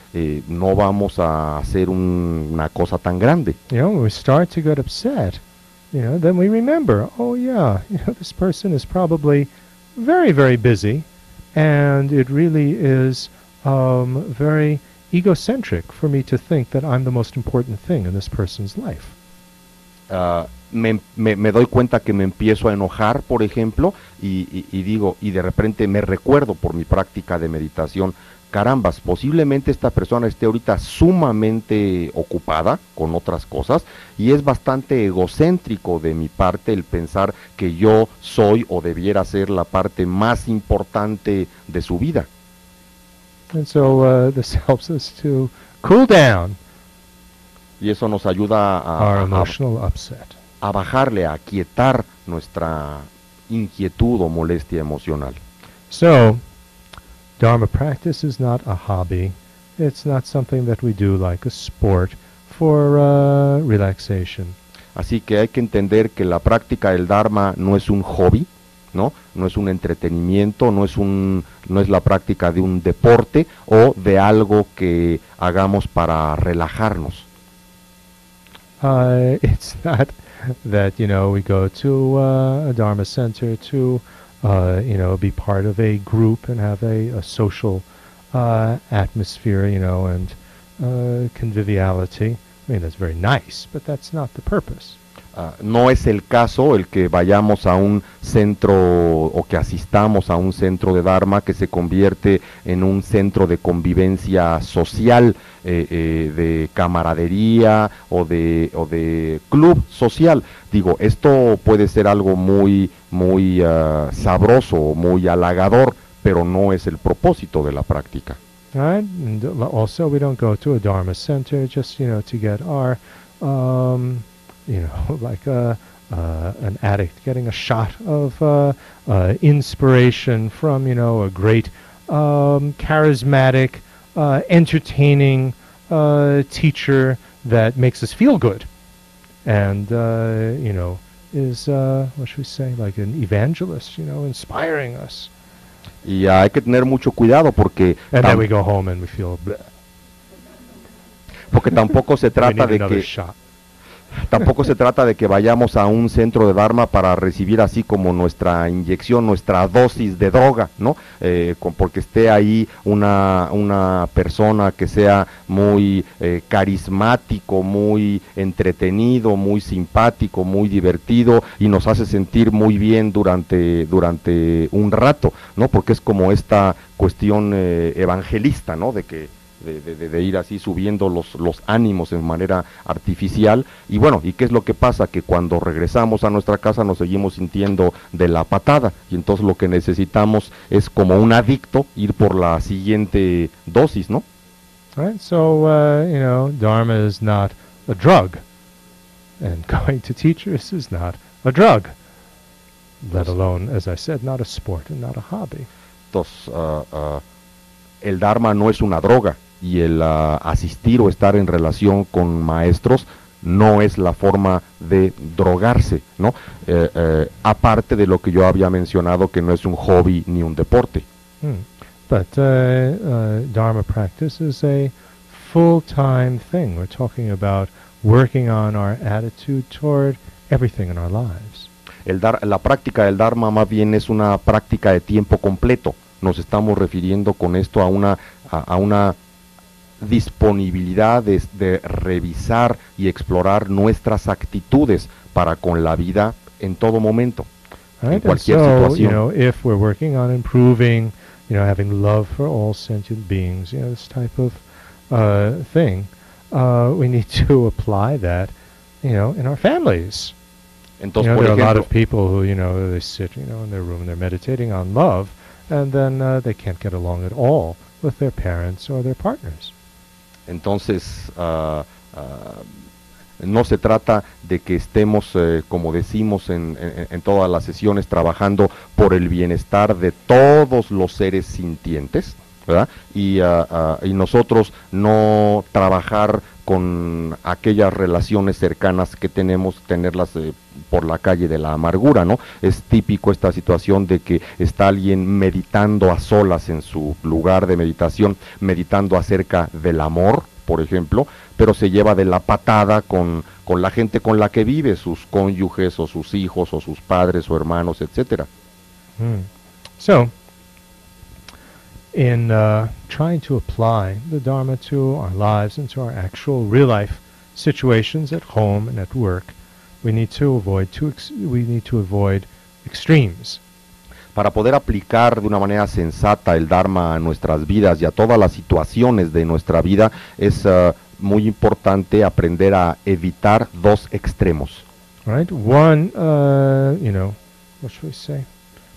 no vamos a hacer una cosa tan grande. When we start to get upset, then we remember, oh yeah, this person is probably very, very busy, and it really is very egocentric for me to think that I'm the most important thing in this person's life. Me doy cuenta que me empiezo a enojar, por ejemplo, y digo, y de repente me recuerdo por mi práctica de meditación, carambas, posiblemente esta persona esté ahorita sumamente ocupada con otras cosas y es bastante egocéntrico de mi parte el pensar que yo soy o debiera ser la parte más importante de su vida. And so this helps us to cool down y eso nos ayuda our emotional upset. A bajarle, a aquietar nuestra inquietud o molestia emocional. So, Dharma practice is not a hobby. It's not something that we do like a sport for relaxation. Así que hay que entender que la práctica del Dharma no es un hobby, ¿no? No es un entretenimiento, no es la práctica de un deporte o de algo que hagamos para relajarnos. It's not that, we go to a Dharma center to, be part of a group and have a social atmosphere, and conviviality. I mean, that's very nice, but that's not the purpose. No es el caso el que vayamos a un centro o que asistamos a un centro de Dharma que se convierte en un centro de convivencia social, de camaradería o de club social. Digo, esto puede ser algo muy sabroso, muy halagador, pero no es el propósito de la práctica. Right? And also, we don't go to a Dharma center just, to get our like an addict getting a shot of inspiration from, a great, charismatic, entertaining teacher that makes us feel good. And, is, what should we say, like an evangelist, inspiring us. Y hay que tener mucho cuidado porque... And then we go home and we feel... Porque tampoco se trata de que... Shot. Tampoco se trata de que vayamos a un centro de Dharma para recibir así como nuestra inyección, nuestra dosis de droga, ¿no? Porque esté ahí una persona que sea muy carismático, muy entretenido, muy simpático, muy divertido y nos hace sentir muy bien durante un rato, ¿no? Porque es como esta cuestión evangelista, ¿no? De ir así subiendo los ánimos de manera artificial. Y bueno, ¿y qué es lo que pasa? Que cuando regresamos a nuestra casa nos seguimos sintiendo de la patada, y entonces lo que necesitamos es como un adicto ir por la siguiente dosis, ¿no? Right? So, Dharma is not a drug, and going to teachers is not a drug, let alone, as I said, not a sport and not a hobby. Entonces, el Dharma no es una droga, y el asistir o estar en relación con maestros no es la forma de drogarse, ¿no? Aparte de lo que yo había mencionado, que no es un hobby ni un deporte. But Dharma practice is a full-time thing. We're talking about working on our attitude toward everything in our lives. La práctica del Dharma más bien es una práctica de tiempo completo. Nos estamos refiriendo con esto a una disponibilidad de revisar y explorar nuestras actitudes para con la vida en todo momento, en cualquier situación. If we're working on improving, having love for all sentient beings, this type of thing, we need to apply that, in our families. Entonces, there are a lot of people who, they sit, in their room and they're meditating on love, and then they can't get along at all with their parents or their partners. Entonces, no se trata de que estemos, como decimos en todas las sesiones, trabajando por el bienestar de todos los seres sintientes, ¿verdad? Y nosotros no trabajar con aquellas relaciones cercanas que tenerlas por la calle de la amargura, ¿no? Es típico esta situación de que está alguien meditando a solas en su lugar de meditación, meditando acerca del amor, por ejemplo, pero se lleva de la patada con la gente con la que vive, sus cónyuges o sus hijos o sus padres o hermanos, etcétera. So, in trying to apply the Dharma to our lives and to our actual real life situations at home and at work, we need to avoid extremes. Para poder aplicar de una manera sensata el Dharma a nuestras vidas y a todas las situaciones de nuestra vida, es muy importante aprender a evitar dos extremos. Right? One, what should we say?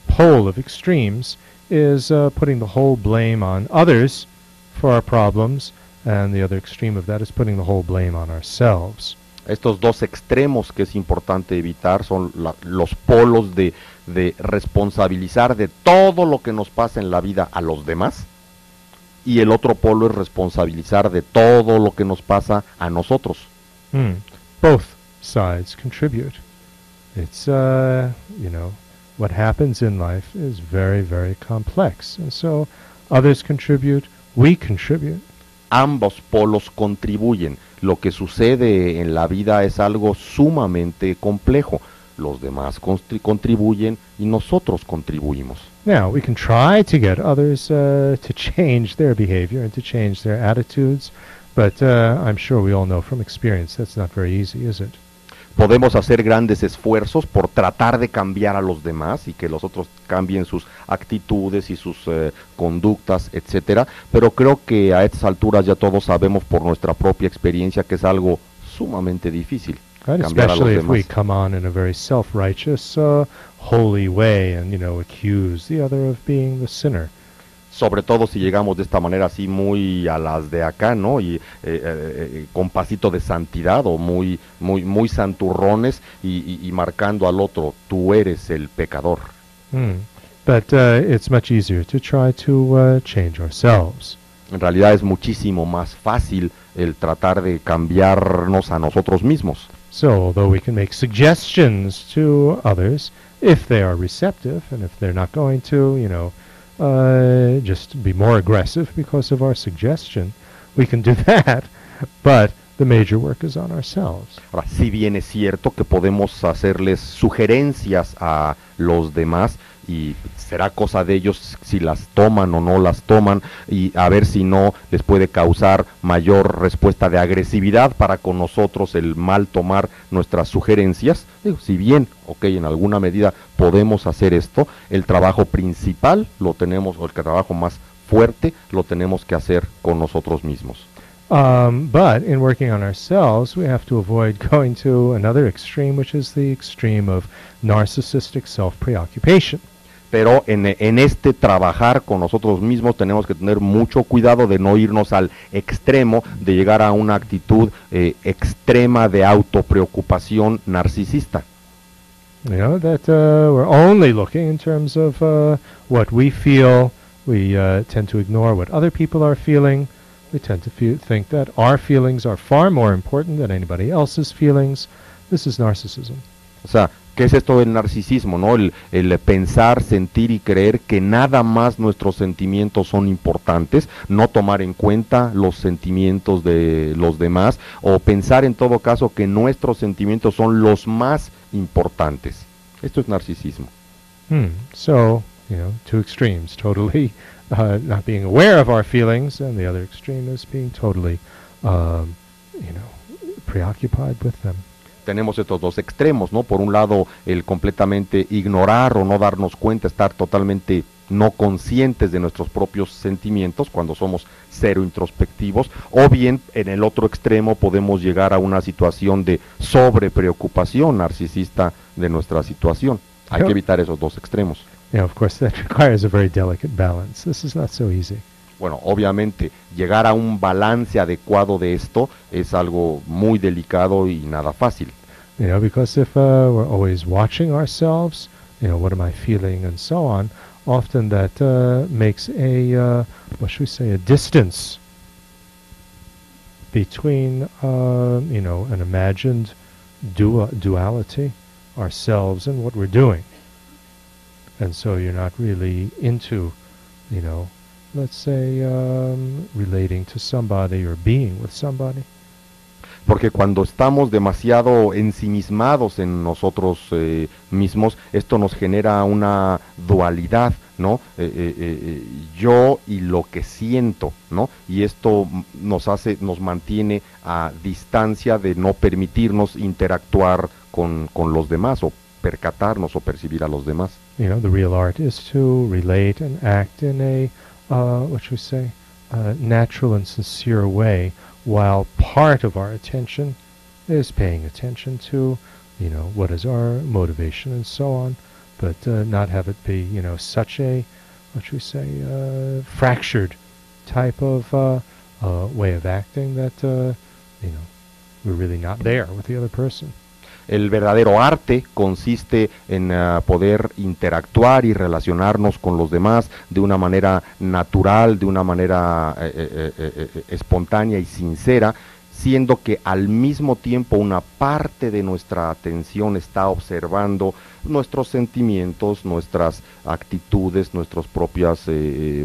Pole of extremes is putting the whole blame on others for our problems, and the other extreme of that is putting the whole blame on ourselves. Estos dos extremos que es importante evitar son los polos de responsabilizar de todo lo que nos pasa en la vida a los demás, y el otro polo es responsabilizar de todo lo que nos pasa a nosotros. Both sides contribute. It's, what happens in life is very, very complex. And so others contribute, we contribute. Ambos polos contribuyen. Lo que sucede en la vida es algo sumamente complejo. Los demás contribuyen y nosotros contribuimos. Now, we can try to get others to change their behavior and to change their attitudes, but I'm sure we all know from experience that's not very easy, is it? Podemos hacer grandes esfuerzos por tratar de cambiar a los demás y que los otros cambien sus actitudes y sus conductas, etcétera, pero creo que a estas alturas ya todos sabemos por nuestra propia experiencia que es algo sumamente difícil. Right, especially if we come on in a very self-righteous, holy way and, accuse the other of being the sinner. Sobre todo si llegamos de esta manera así muy a las de acá, ¿no? Y con pasito de santidad o muy santurrones y marcando al otro, tú eres el pecador. But it's much easier to try to change ourselves. En realidad es muchísimo más fácil el tratar de cambiarnos a nosotros mismos. So, although we can make suggestions to others, if they are receptive, and if they're not going to, just be more aggressive because of our suggestion, we can do that. But the major work is on ourselves. Ahora, si bien es cierto que podemos hacerles sugerencias a los demás y será cosa de ellos si las toman o no las toman y a ver si no les puede causar mayor respuesta de agresividad para con nosotros el mal tomar nuestras sugerencias. Digo, si bien, en alguna medida podemos hacer esto, el trabajo principal lo tenemos, o el trabajo más fuerte lo tenemos que hacer con nosotros mismos. But in working on ourselves, we have to avoid going to another extreme, which is the extreme of narcissistic self-preoccupation. Pero en este trabajar con nosotros mismos tenemos que tener mucho cuidado de no irnos al extremo, de llegar a una actitud extrema de autopreocupación narcisista. You know, that we're only looking in terms of what we feel. We tend to ignore what other people are feeling. We tend to think that our feelings are far more important than anybody else's feelings. This is narcissism. O sea, ¿qué es esto del narcisismo, no? El pensar, sentir y creer que nada más nuestros sentimientos son importantes, no tomar en cuenta los sentimientos de los demás, o pensar en todo caso que nuestros sentimientos son los más importantes. Esto es narcisismo. So, two extremes, totally not being aware of our feelings, and the other extreme is being totally, preoccupied with them. Tenemos estos dos extremos, ¿no? Por un lado, el completamente ignorar o no darnos cuenta, estar totalmente no conscientes de nuestros propios sentimientos cuando somos cero introspectivos, o bien en el otro extremo podemos llegar a una situación de sobrepreocupación narcisista de nuestra situación. Hay que evitar esos dos extremos. Of course, that requires a very delicate balance. This is not so easy. Bueno, obviamente, llegar a un balance adecuado de esto es algo muy delicado y nada fácil. Because if we're always watching ourselves, what am I feeling and so on, often that makes a, a distance between, an imagined duality, ourselves and what we're doing. And so you're not really into, let's say, relating to somebody or being with somebody. Porque cuando estamos demasiado ensimismados en nosotros mismos, esto nos genera una dualidad, ¿no? Yo y lo que siento, ¿no? Y esto nos mantiene a distancia de no permitirnos interactuar con los demás o percatarnos o percibir a los demás. The real art is to relate and act in a, natural and sincere way, while part of our attention is paying attention to, what is our motivation and so on, but not have it be, such a, fractured type of way of acting that, we're really not there with the other person. El verdadero arte consiste en poder interactuar y relacionarnos con los demás de una manera natural, de una manera espontánea y sincera, siendo que al mismo tiempo una parte de nuestra atención está observando nuestros sentimientos, nuestras actitudes, nuestras propias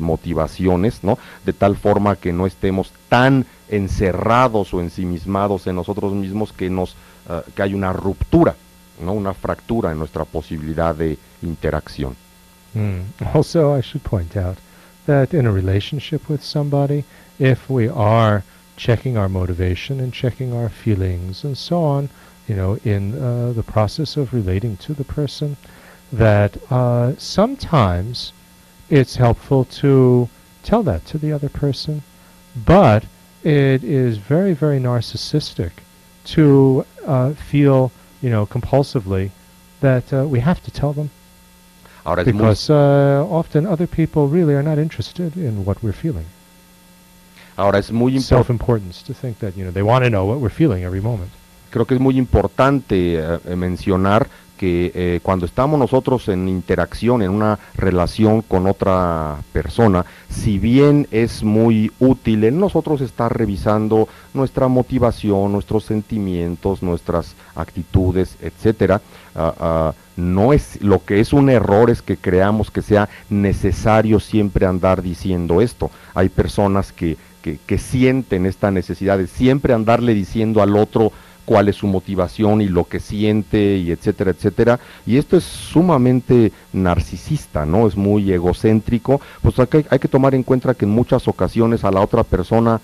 motivaciones, ¿no? De tal forma que no estemos tan encerrados o ensimismados en nosotros mismos que que hay una ruptura, ¿no? Una fractura en nuestra posibilidad de interacción. Also, I should point out that in a relationship with somebody, if we are checking our motivation and checking our feelings and so on, in the process of relating to the person, that sometimes it's helpful to tell that to the other person, but it is very, very narcissistic to feel, compulsively that we have to tell them. Ahora because often other people really are not interested in what we're feeling. Ahora es muy importante. Self-importance to think that, they want to know what we're feeling every moment. Creo que es muy importante mencionar que cuando estamos nosotros en interacción, en una relación con otra persona, si bien es muy útil en nosotros estar revisando nuestra motivación, nuestros sentimientos, nuestras actitudes, etcétera, no es, lo que es un error es que creamos que sea necesario siempre andar diciendo esto. Hay personas que que sienten esta necesidad de siempre andarle diciendo al otro cuál es su motivación y lo que siente y etcétera, etcétera, y esto es sumamente narcisista, ¿no? Es muy egocéntrico, pues hay que tomar en cuenta que en muchas ocasiones a la otra persona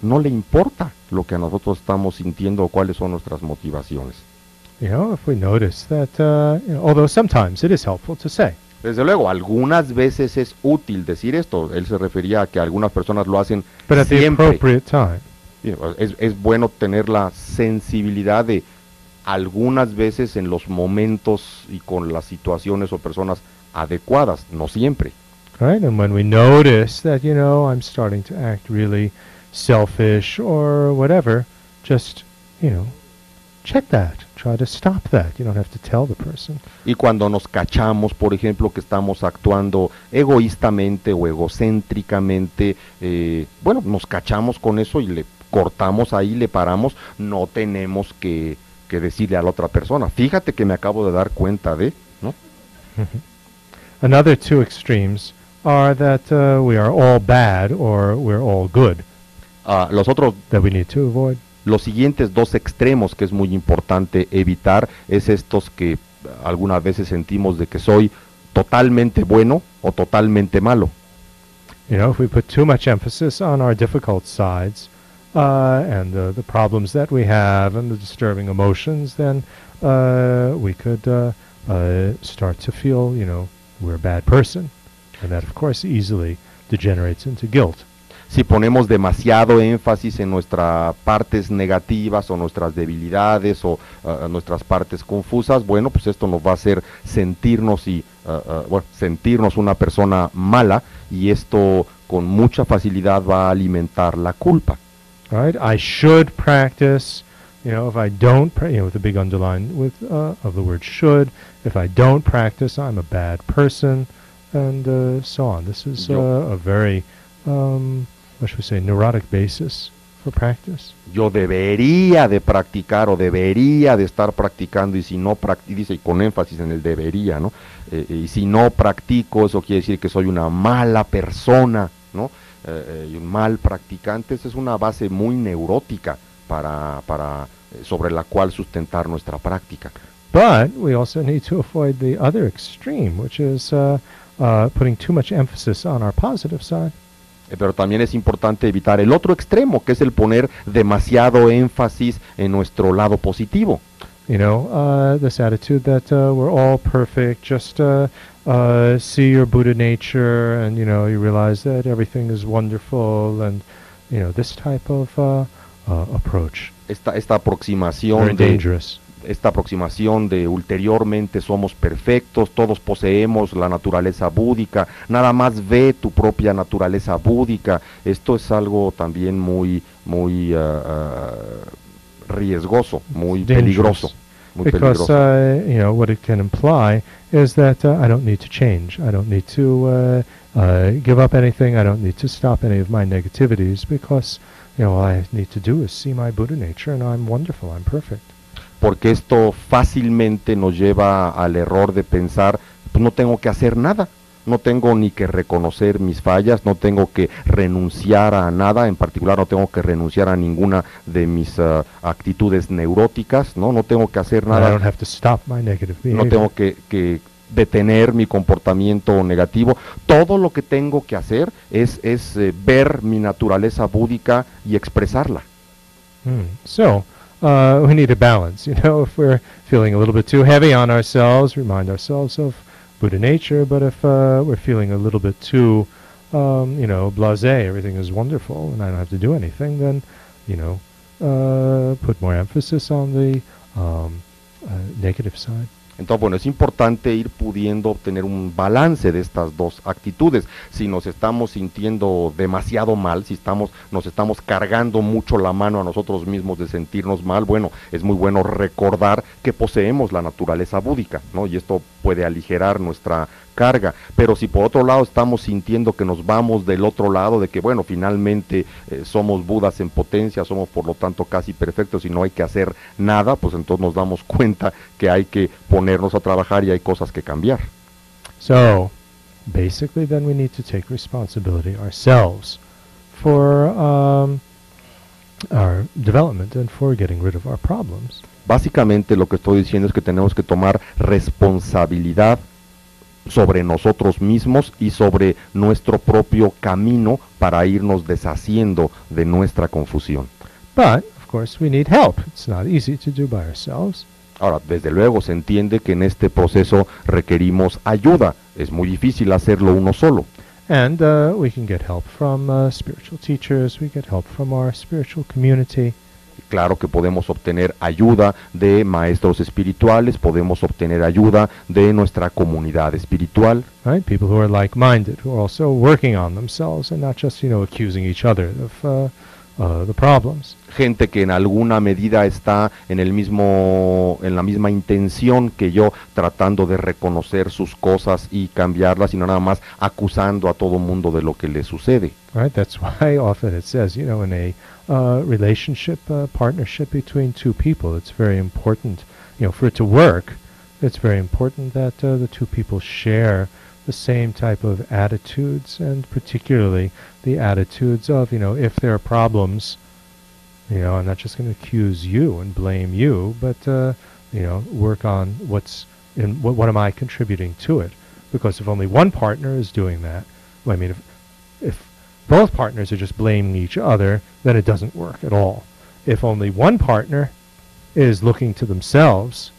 no le importa lo que a nosotros estamos sintiendo o cuáles son nuestras motivaciones. You know, if we notice that, although sometimes it is helpful to say, Desde luego, algunas veces es útil decir esto, él se refería a que algunas personas lo hacen but at the siempre. appropriate time. Es bueno tener la sensibilidad de algunas veces en los momentos y con las situaciones o personas adecuadas, no siempre. Right? And when we notice that, I'm starting to act really selfish or whatever, just, check that. Try to stop that. You don't have to tell the person. Y cuando nos cachamos, por ejemplo, que estamos actuando egoístamente o egocéntricamente, nos cachamos con eso y le cortamos ahí, le paramos, no tenemos que decirle a la otra persona, fíjate que me acabo de dar cuenta de, ¿no? Another two extremes are that we are all bad or we're all good. Los otros, that we need to avoid. Los siguientes dos extremos que es muy importante evitar es estos que algunas veces sentimos de que soy totalmente bueno o totalmente malo. If we put too much emphasis on our difficult sides and the problems that we have and the disturbing emotions, then we could start to feel, we're a bad person. And that, of course, easily degenerates into guilt. Si ponemos demasiado énfasis en nuestras partes negativas o nuestras debilidades o nuestras partes confusas, bueno, pues esto nos va a hacer sentirnos sentirnos una persona mala, y esto con mucha facilidad va a alimentar la culpa. Right? I should practice. If I don't, with a big underline of the word should. If I don't practice, I'm a bad person, and so on. This is a very what should we say, neurotic basis for practice. Yo debería de practicar o debería de estar practicando, y si no dice con énfasis en el debería, ¿no? Y si no practico, eso quiere decir que soy una mala persona, ¿no? Y un mal practicante. Esa es una base muy neurótica sobre la cual sustentar nuestra práctica. But we also need to avoid the other extreme, which is putting too much emphasis on our positive side. Pero también es importante evitar el otro extremo, que es el poner demasiado énfasis en nuestro lado positivo. This attitude that we're all perfect, just see your Buddha nature, and you realize that everything is wonderful, and this type of approach. Esta aproximación de ulteriormente somos perfectos, todos poseemos la naturaleza búdica, nada más ve tu propia naturaleza búdica. Esto es algo también muy riesgoso, muy peligroso. Because what it can imply is that I don't need to change. I don't need to give up anything. I don't need to stop any of my negativities, because all I need to do is see my Buddha nature, and I'm wonderful, I'm perfect. Porque esto fácilmente nos lleva al error de pensar, pues no tengo que hacer nada, no tengo ni que reconocer mis fallas, no tengo que renunciar a nada, en particular no tengo que renunciar a ninguna de mis actitudes neuróticas, no tengo que hacer nada. I don't have to stop my negative behavior. No tengo que detener mi comportamiento negativo. Todo lo que tengo que hacer es ver mi naturaleza búdica y expresarla. We need a balance, if we're feeling a little bit too heavy on ourselves, remind ourselves of Buddha nature, but if we're feeling a little bit too, blasé, everything is wonderful and I don't have to do anything, then, put more emphasis on the negative side. Entonces, bueno, es importante ir pudiendo obtener un balance de estas dos actitudes. Si nos estamos sintiendo demasiado mal, si nos estamos cargando mucho la mano a nosotros mismos de sentirnos mal, bueno, es muy bueno recordar que poseemos la naturaleza búdica, ¿no? Y esto puede aligerar nuestra carga. Pero si por otro lado estamos sintiendo que nos vamos del otro lado, de que bueno, finalmente somos Budas en potencia, somos por lo tanto casi perfectos y no hay que hacer nada, pues entonces nos damos cuenta que hay que ponernos a trabajar y hay cosas que cambiar. So, basically then we need to take responsibility ourselves for our development and for getting rid of our problems. Básicamente lo que estoy diciendo es que tenemos que tomar responsabilidad sobre nosotros mismos y sobre nuestro propio camino para irnos deshaciendo de nuestra confusión. But, of course, we need help. It's not easy to do by ourselves. Ahora, desde luego se entiende que en este proceso requerimos ayuda. Es muy difícil hacerlo uno solo. And we can get help from spiritual teachers, we get help from our spiritual community. Claro que podemos obtener ayuda de maestros espirituales, podemos obtener ayuda de nuestra comunidad espiritual. Right? People who are like-minded, who are also working on themselves and not just, accusing each other of the problems. Gente que en alguna medida está en la misma intención que yo, tratando de reconocer sus cosas y cambiarlas, y no nada más acusando a todo mundo de lo que le sucede. Right? That's why often it says, in a relationship, partnership between two people, it's very important, for it to work, it's very important that the two people share the same type of attitudes, and particularly the attitudes of, if there are problems, I'm not just going to accuse you and blame you, but, work on what am I contributing to it? Because if only one partner is doing that, well, I mean, if both partners are just blaming each other, then it doesn't work at all. If only one partner is looking to themselves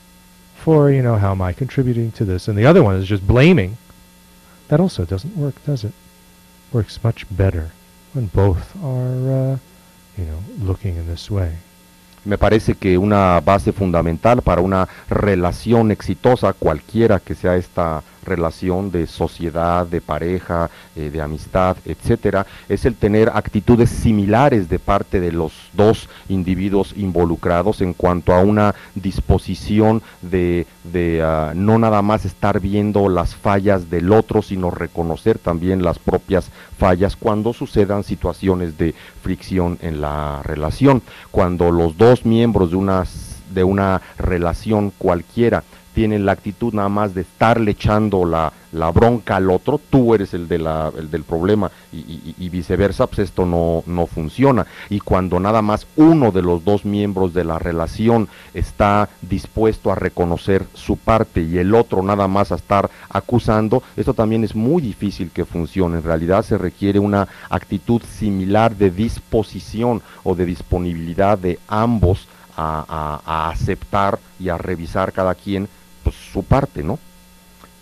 for, how am I contributing to this, and the other one is just blaming, that also doesn't work, does it? Works much better when both are, looking in this way. Me parece que una base fundamental para una relación exitosa, cualquiera que sea esta relación de sociedad, de pareja, de amistad, etcétera, es el tener actitudes similares de parte de los dos individuos involucrados en cuanto a una disposición de no nada más estar viendo las fallas del otro, sino reconocer también las propias fallas cuando sucedan situaciones de fricción en la relación. Cuando los dos miembros de una relación cualquiera tienen la actitud nada más de estarle echando la bronca al otro, tú eres el del problema y viceversa, pues esto no funciona. Y cuando nada más uno de los dos miembros de la relación está dispuesto a reconocer su parte y el otro nada más a estar acusando, esto también es muy difícil que funcione. En realidad se requiere una actitud similar de disposición o de disponibilidad de ambos a aceptar y a revisar cada quien pues su parte, ¿no?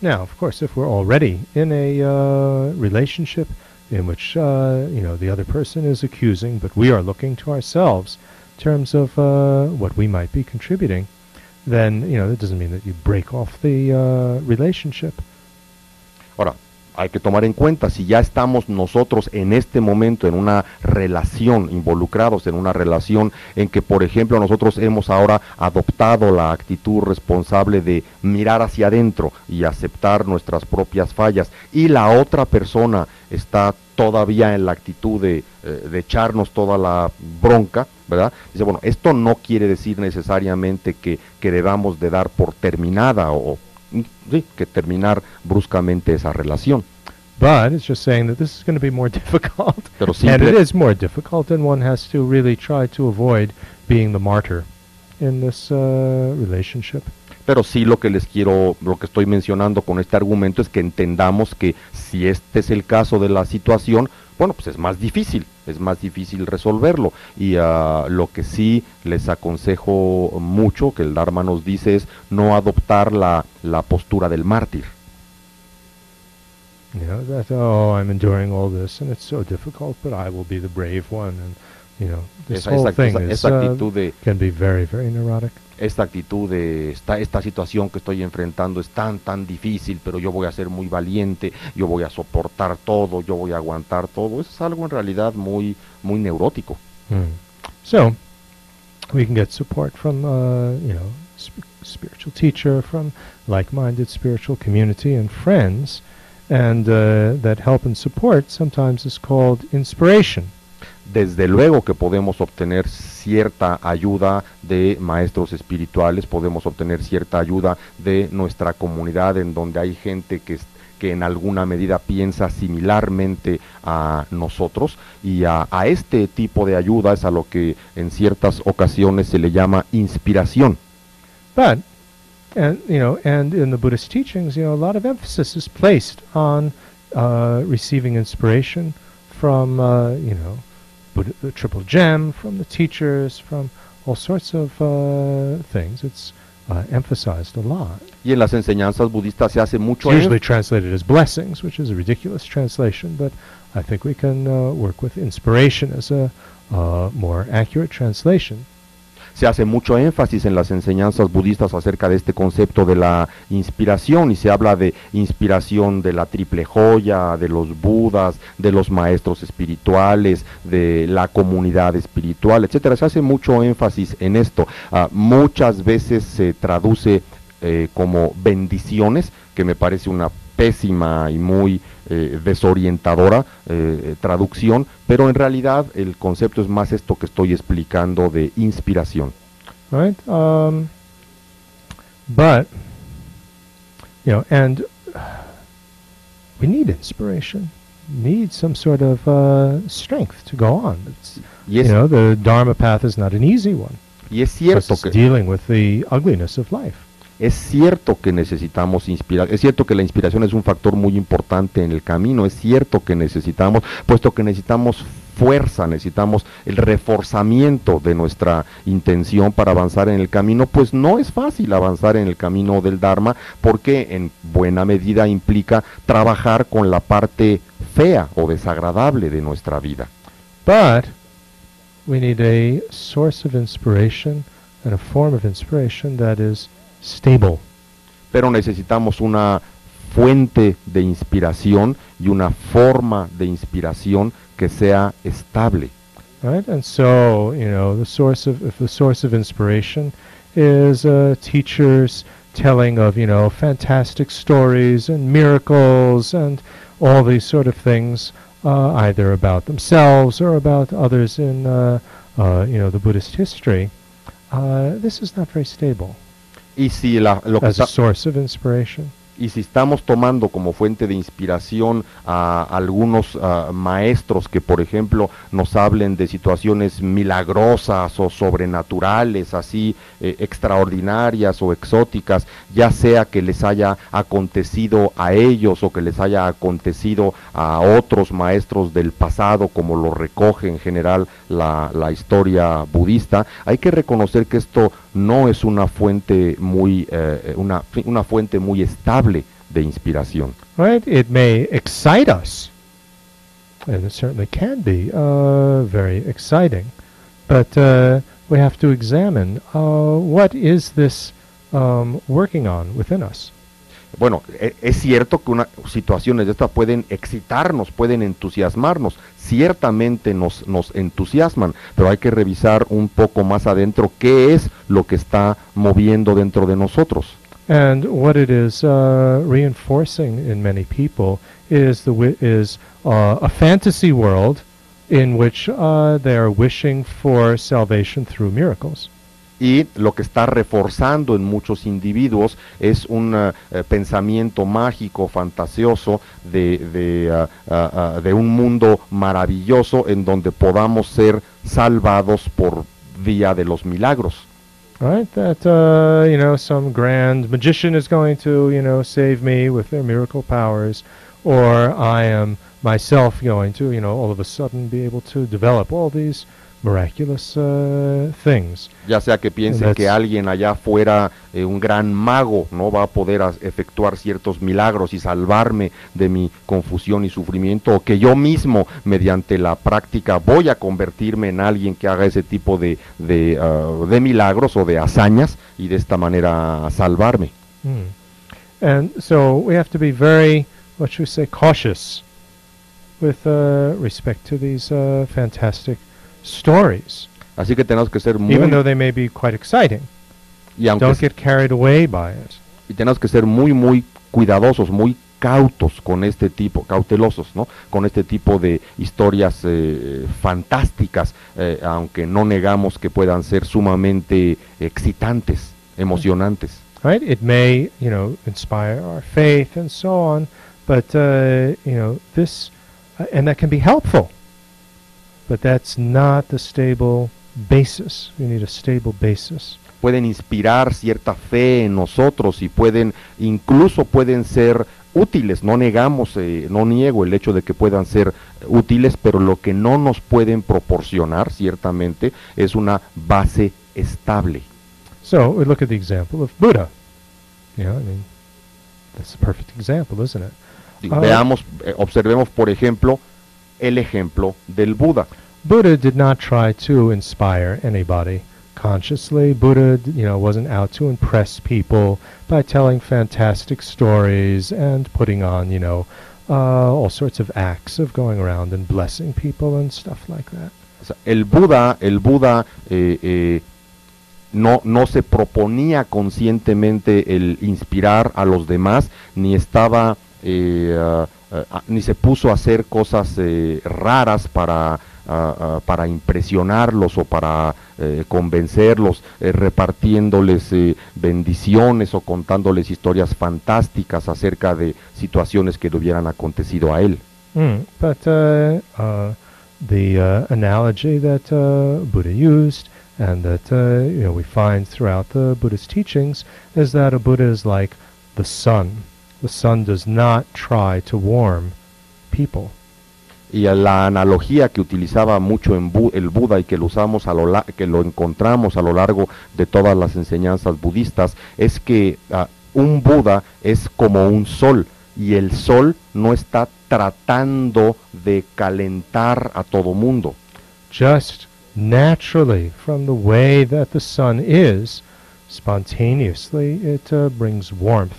Now, of course, if we're already in a relationship in which, the other person is accusing, but we are looking to ourselves in terms of what we might be contributing, then, that doesn't mean that you break off the relationship. Ahora, hay que tomar en cuenta, si ya estamos nosotros en este momento en una relación, involucrados en una relación en que, por ejemplo, nosotros hemos ahora adoptado la actitud responsable de mirar hacia adentro y aceptar nuestras propias fallas, y la otra persona está todavía en la actitud de echarnos toda la bronca, ¿verdad? Dice, bueno, esto no quiere decir necesariamente que debamos de dar por terminada o sí, que terminar bruscamente esa relación. But it's just saying that this is going to be more difficult. Pero and it is more difficult, and one has to really try to avoid being the martyr in this relationship. Pero sí lo que estoy mencionando con este argumento es que entendamos que si este es el caso de la situación, bueno, pues es más difícil resolverlo. Y lo que sí les aconsejo mucho, que el Dharma nos dice, es no adoptar la postura del mártir. I'm enduring all this and it's so difficult, but I will be the brave one. And, this whole thing can be very, very neurotic. Esta actitud de esta situación que estoy enfrentando es tan difícil, pero yo voy a ser muy valiente, yo voy a soportar todo, yo voy a aguantar todo. Eso es algo en realidad muy neurótico. So, we can get support from, spiritual teacher, from like-minded spiritual community and friends, and that help and support sometimes is called inspiration. Desde luego que podemos obtener cierta ayuda de maestros espirituales, podemos obtener cierta ayuda de nuestra comunidad en donde hay gente que que en alguna medida piensa similarmente a nosotros, y a este tipo de ayuda es a lo que en ciertas ocasiones se le llama inspiración. But, and in the Buddhist teachings, a lot of emphasis is placed on receiving inspiration from, the Triple Gem, from the teachers, from all sorts of things. It's emphasized a lot. Y en las enseñanzas budistas se hace mucho It's usually translated as blessings, which is a ridiculous translation, but I think we can work with inspiration as a more accurate translation. Se hace mucho énfasis en las enseñanzas budistas acerca de este concepto de la inspiración, y se habla de inspiración de la triple joya, de los budas, de los maestros espirituales, de la comunidad espiritual, etcétera. Se hace mucho énfasis en esto. Muchas veces se traduce como bendiciones, que me parece una pésima y muy desorientadora traducción, pero en realidad el concepto es más esto que estoy explicando de inspiración. Right? But, and we need inspiration. Need some sort of strength to go on. The Dharma path is not an easy one. Y es cierto que dealing with the ugliness of life. Es cierto que necesitamos inspirar, es cierto que la inspiración es un factor muy importante en el camino, es cierto que necesitamos, puesto que necesitamos fuerza, necesitamos el reforzamiento de nuestra intención para avanzar en el camino, pues no es fácil avanzar en el camino del Dharma, porque en buena medida implica trabajar con la parte fea o desagradable de nuestra vida. But we need a source of inspiration and a form of inspiration that is stable. Pero necesitamos una fuente de inspiración y una forma de inspiración que sea estable. Right? And so, if the source of inspiration is teachers telling of, fantastic stories and miracles and all these sort of things, either about themselves or about others in, the Buddhist history, this is not very stable. Y si as a source of inspiration. Y si estamos tomando como fuente de inspiración a algunos maestros que, por ejemplo, nos hablen de situaciones milagrosas o sobrenaturales, así extraordinarias o exóticas, ya sea que les haya acontecido a ellos o que les haya acontecido a otros maestros del pasado, como lo recoge en general la historia budista, hay que reconocer que esto no es una fuente muy una fuente muy estable de inspiración. Right? It may excite us, and it certainly can be very exciting, but we have to examine what is this working on within us. Bueno, es cierto que situaciones de estas pueden excitarnos, pueden entusiasmarnos, ciertamente nos entusiasman, pero hay que revisar un poco más adentro qué es lo que está moviendo dentro de nosotros. And what it is reinforcing in many people is a fantasy world in which they are wishing for salvation through miracles. Y lo que está reforzando en muchos individuos es un pensamiento mágico, fantasioso de un mundo maravilloso en donde podamos ser salvados por vía de los milagros. Right, that some grand magician is going to save me with their miracle powers, or I am myself going to all of a sudden be able to develop all these miraculous things. Ya sea que piensen que alguien allá afuera, un gran mago, no va a poder efectuar ciertos milagros y salvarme de mi confusión y sufrimiento, o que yo mismo, mediante la práctica, voy a convertirme en alguien que haga ese tipo de milagros o de hazañas y de esta manera salvarme. And so we have to be very, cautious with respect to these fantastic stories. Así que tenemos que ser muy, even though they may be quite exciting, don't get carried away by it. Y tenemos que ser muy cuidadosos, muy cautelosos con este tipo de historias fantásticas, aunque no negamos que puedan ser sumamente excitantes, emocionantes. Right? It may, inspire our faith and so on, But, this, and that can be helpful, but that's not the stable basis. You need a stable basis. Pueden inspirar cierta fe en nosotros y incluso pueden ser útiles. No negamos, no niego el hecho de que puedan ser útiles, pero lo que no nos pueden proporcionar, ciertamente, es una base estable. So we look at the example of Buddha. That's a perfect example, isn't it? Observemos, por ejemplo, el ejemplo del Buda. Buddha did not try to inspire anybody consciously. Buddha, wasn't out to impress people by telling fantastic stories and putting on, all sorts of acts of going around and blessing people and stuff like that. O sea, el Buda no se proponía conscientemente el inspirar a los demás, ni estaba ni se puso a hacer cosas raras para impresionarlos o para convencerlos, repartiéndoles bendiciones o contándoles historias fantásticas acerca de situaciones que le hubieran acontecido a él. But the analogy that Buddha used and that we find throughout the Buddha's teachings is that a Buddha is like the sun. The sun does not try to warm people. Y la analogía que utilizaba mucho el Buda y que lo usamos que lo encontramos a lo largo de todas las enseñanzas budistas es que un Buda es como un sol y el sol no está tratando de calentar a todo mundo. Just naturally, from the way that the sun is, spontaneously it brings warmth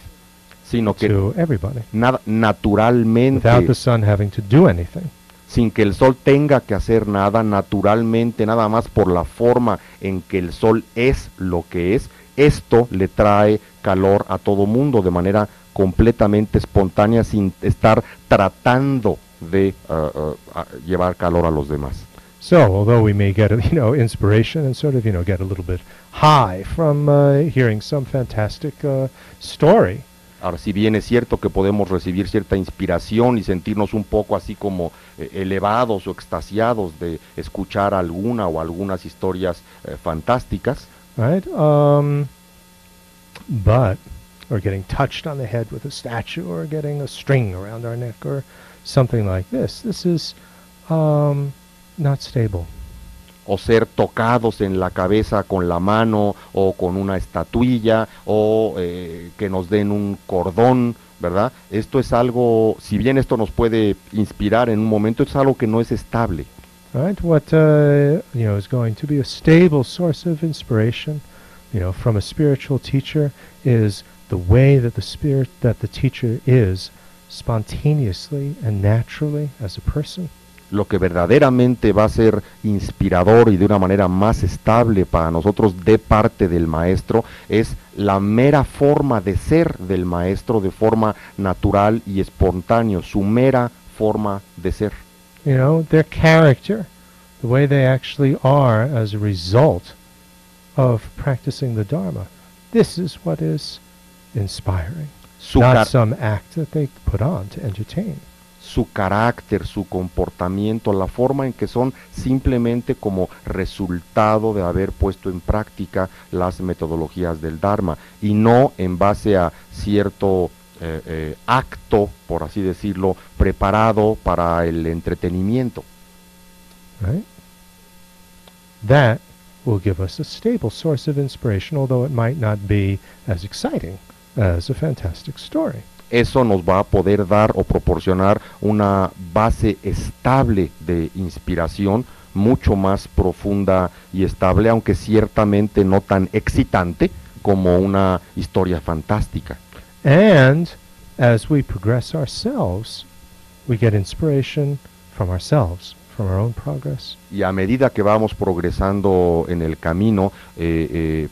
sino que to everybody, naturalmente, without the sun having to do anything. Sin que el sol tenga que hacer nada, naturalmente, nada más por la forma en que el sol es lo que es, esto le trae calor a todo mundo de manera completamente espontánea, sin estar tratando de llevar calor a los demás. So, although we may get, inspiration and sort of, get a little bit high from hearing some fantastic story. Ahora, si bien es cierto que podemos recibir cierta inspiración y sentirnos un poco así como elevados o extasiados de escuchar alguna o algunas historias fantásticas, right? But, or getting touched on the head with a statue, or getting a string around our neck, or something like this. This is not stable. O ser tocados en la cabeza con la mano o con una estatuilla o que nos den un cordón, ¿verdad? Esto es algo, si bien esto nos puede inspirar en un momento, es algo que no es estable. Right? What is going to be a stable source of inspiration, from a spiritual teacher is the way that the teacher is spontaneously and naturally as a person. Lo que verdaderamente va a ser inspirador y de una manera más estable para nosotros de parte del maestro es la mera forma de ser del maestro de forma natural y espontánea, su mera forma de ser. Their character, the way they actually are as a result of practicing the Dharma. This is what is inspiring, not some act that they put on to entertain. Su carácter, su comportamiento, la forma en que son simplemente como resultado de haber puesto en práctica las metodologías del Dharma y no en base a cierto acto, por así decirlo, preparado para el entretenimiento. Right? That will give us a stable source of inspiration, although it might not be as exciting as a fantastic story. Eso nos va a poder dar o proporcionar una base estable de inspiración, mucho más profunda y estable, aunque ciertamente no tan excitante como una historia fantástica. And as we progress ourselves, we get inspiration from ourselves, from our own progress. Y a medida que vamos progresando en el camino,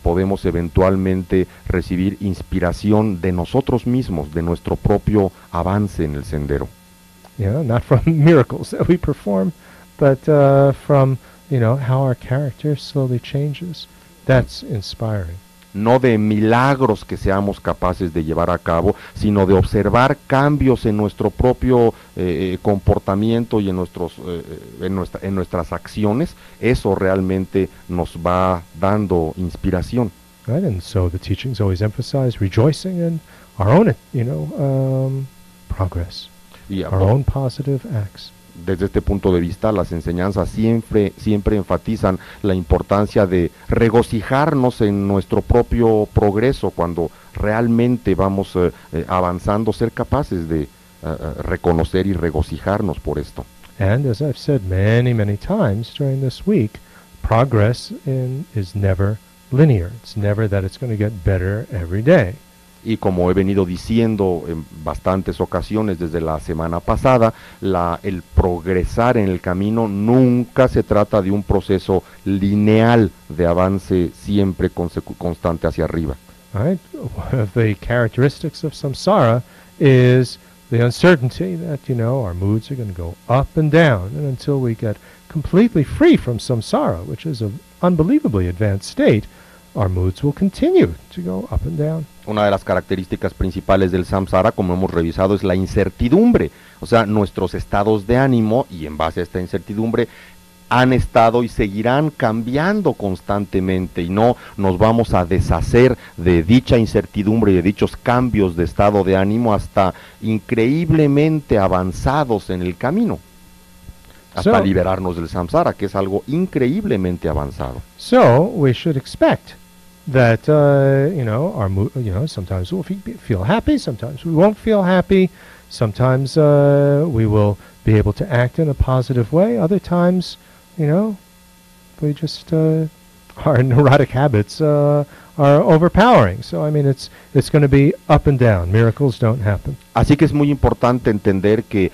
podemos eventualmente recibir inspiración de nosotros mismos, de nuestro propio avance en el sendero. Not from miracles that we perform, but from how our character slowly changes. That's inspiring. no de milagros que seamos capaces de llevar a cabo, sino de observar cambios en nuestro propio comportamiento y en nuestras acciones. Eso realmente nos va dando inspiración. Right, and so the teachings always emphasize rejoicing in our own, progress, Y our own positive acts. desde este punto de vista, las enseñanzas siempre enfatizan la importancia de regocijarnos en nuestro propio progreso cuando realmente vamos avanzando, ser capaces de reconocer y regocijarnos por esto. And as I've said many, many times during this week, progress is never linear. It's never that it's going to get better every day. Y como he venido diciendo en bastantes ocasiones desde la semana pasada, el progresar en el camino nunca se trata de un proceso lineal de avance siempre constante hacia arriba. Right? One of the characteristics of samsara is the uncertainty that, our moods are going to go up and down, and until we get completely free from samsara, which is an unbelievably advanced state, our moods will continue to go up and down. Una de las características principales del samsara, como hemos revisado, es la incertidumbre. O sea, nuestros estados de ánimo, y en base a esta incertidumbre, han estado y seguirán cambiando constantemente, y no nos vamos a deshacer de dicha incertidumbre y de dichos cambios de estado de ánimo hasta increíblemente avanzados en el camino, hasta liberarnos del samsara, que es algo increíblemente avanzado. So we should expect that our mood, sometimes we'll feel happy, sometimes we won't feel happy, sometimes we will be able to act in a positive way, other times, we just our neurotic habits are overpowering. So it's going to be up and down. Miracles don't happen. Así que es muy importante entender que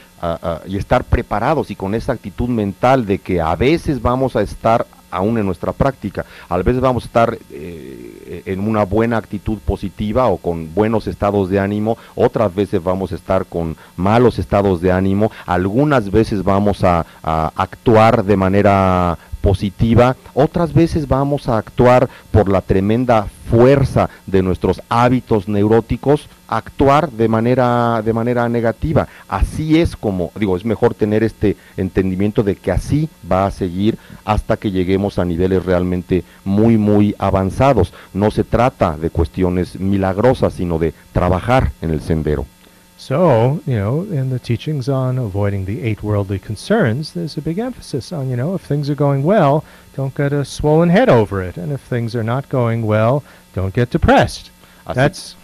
y estar preparados y con esa actitud mental de que a veces vamos a estar aún en nuestra práctica, a veces vamos a estar en una buena actitud positiva o con buenos estados de ánimo, otras veces vamos a estar con malos estados de ánimo, algunas veces vamos a actuar de manera positiva, otras veces vamos a actuar por la tremenda fuerza de nuestros hábitos neuróticos, actuar de manera negativa. Así es como, es mejor tener este entendimiento de que así va a seguir hasta que lleguemos a niveles realmente muy, muy avanzados. No se trata de cuestiones milagrosas, sino de trabajar en el sendero. So, in the teachings on avoiding the 8 worldly concerns, there's a big emphasis on, if things are going well, don't get a swollen head over it. And if things are not going well, don't get depressed. That's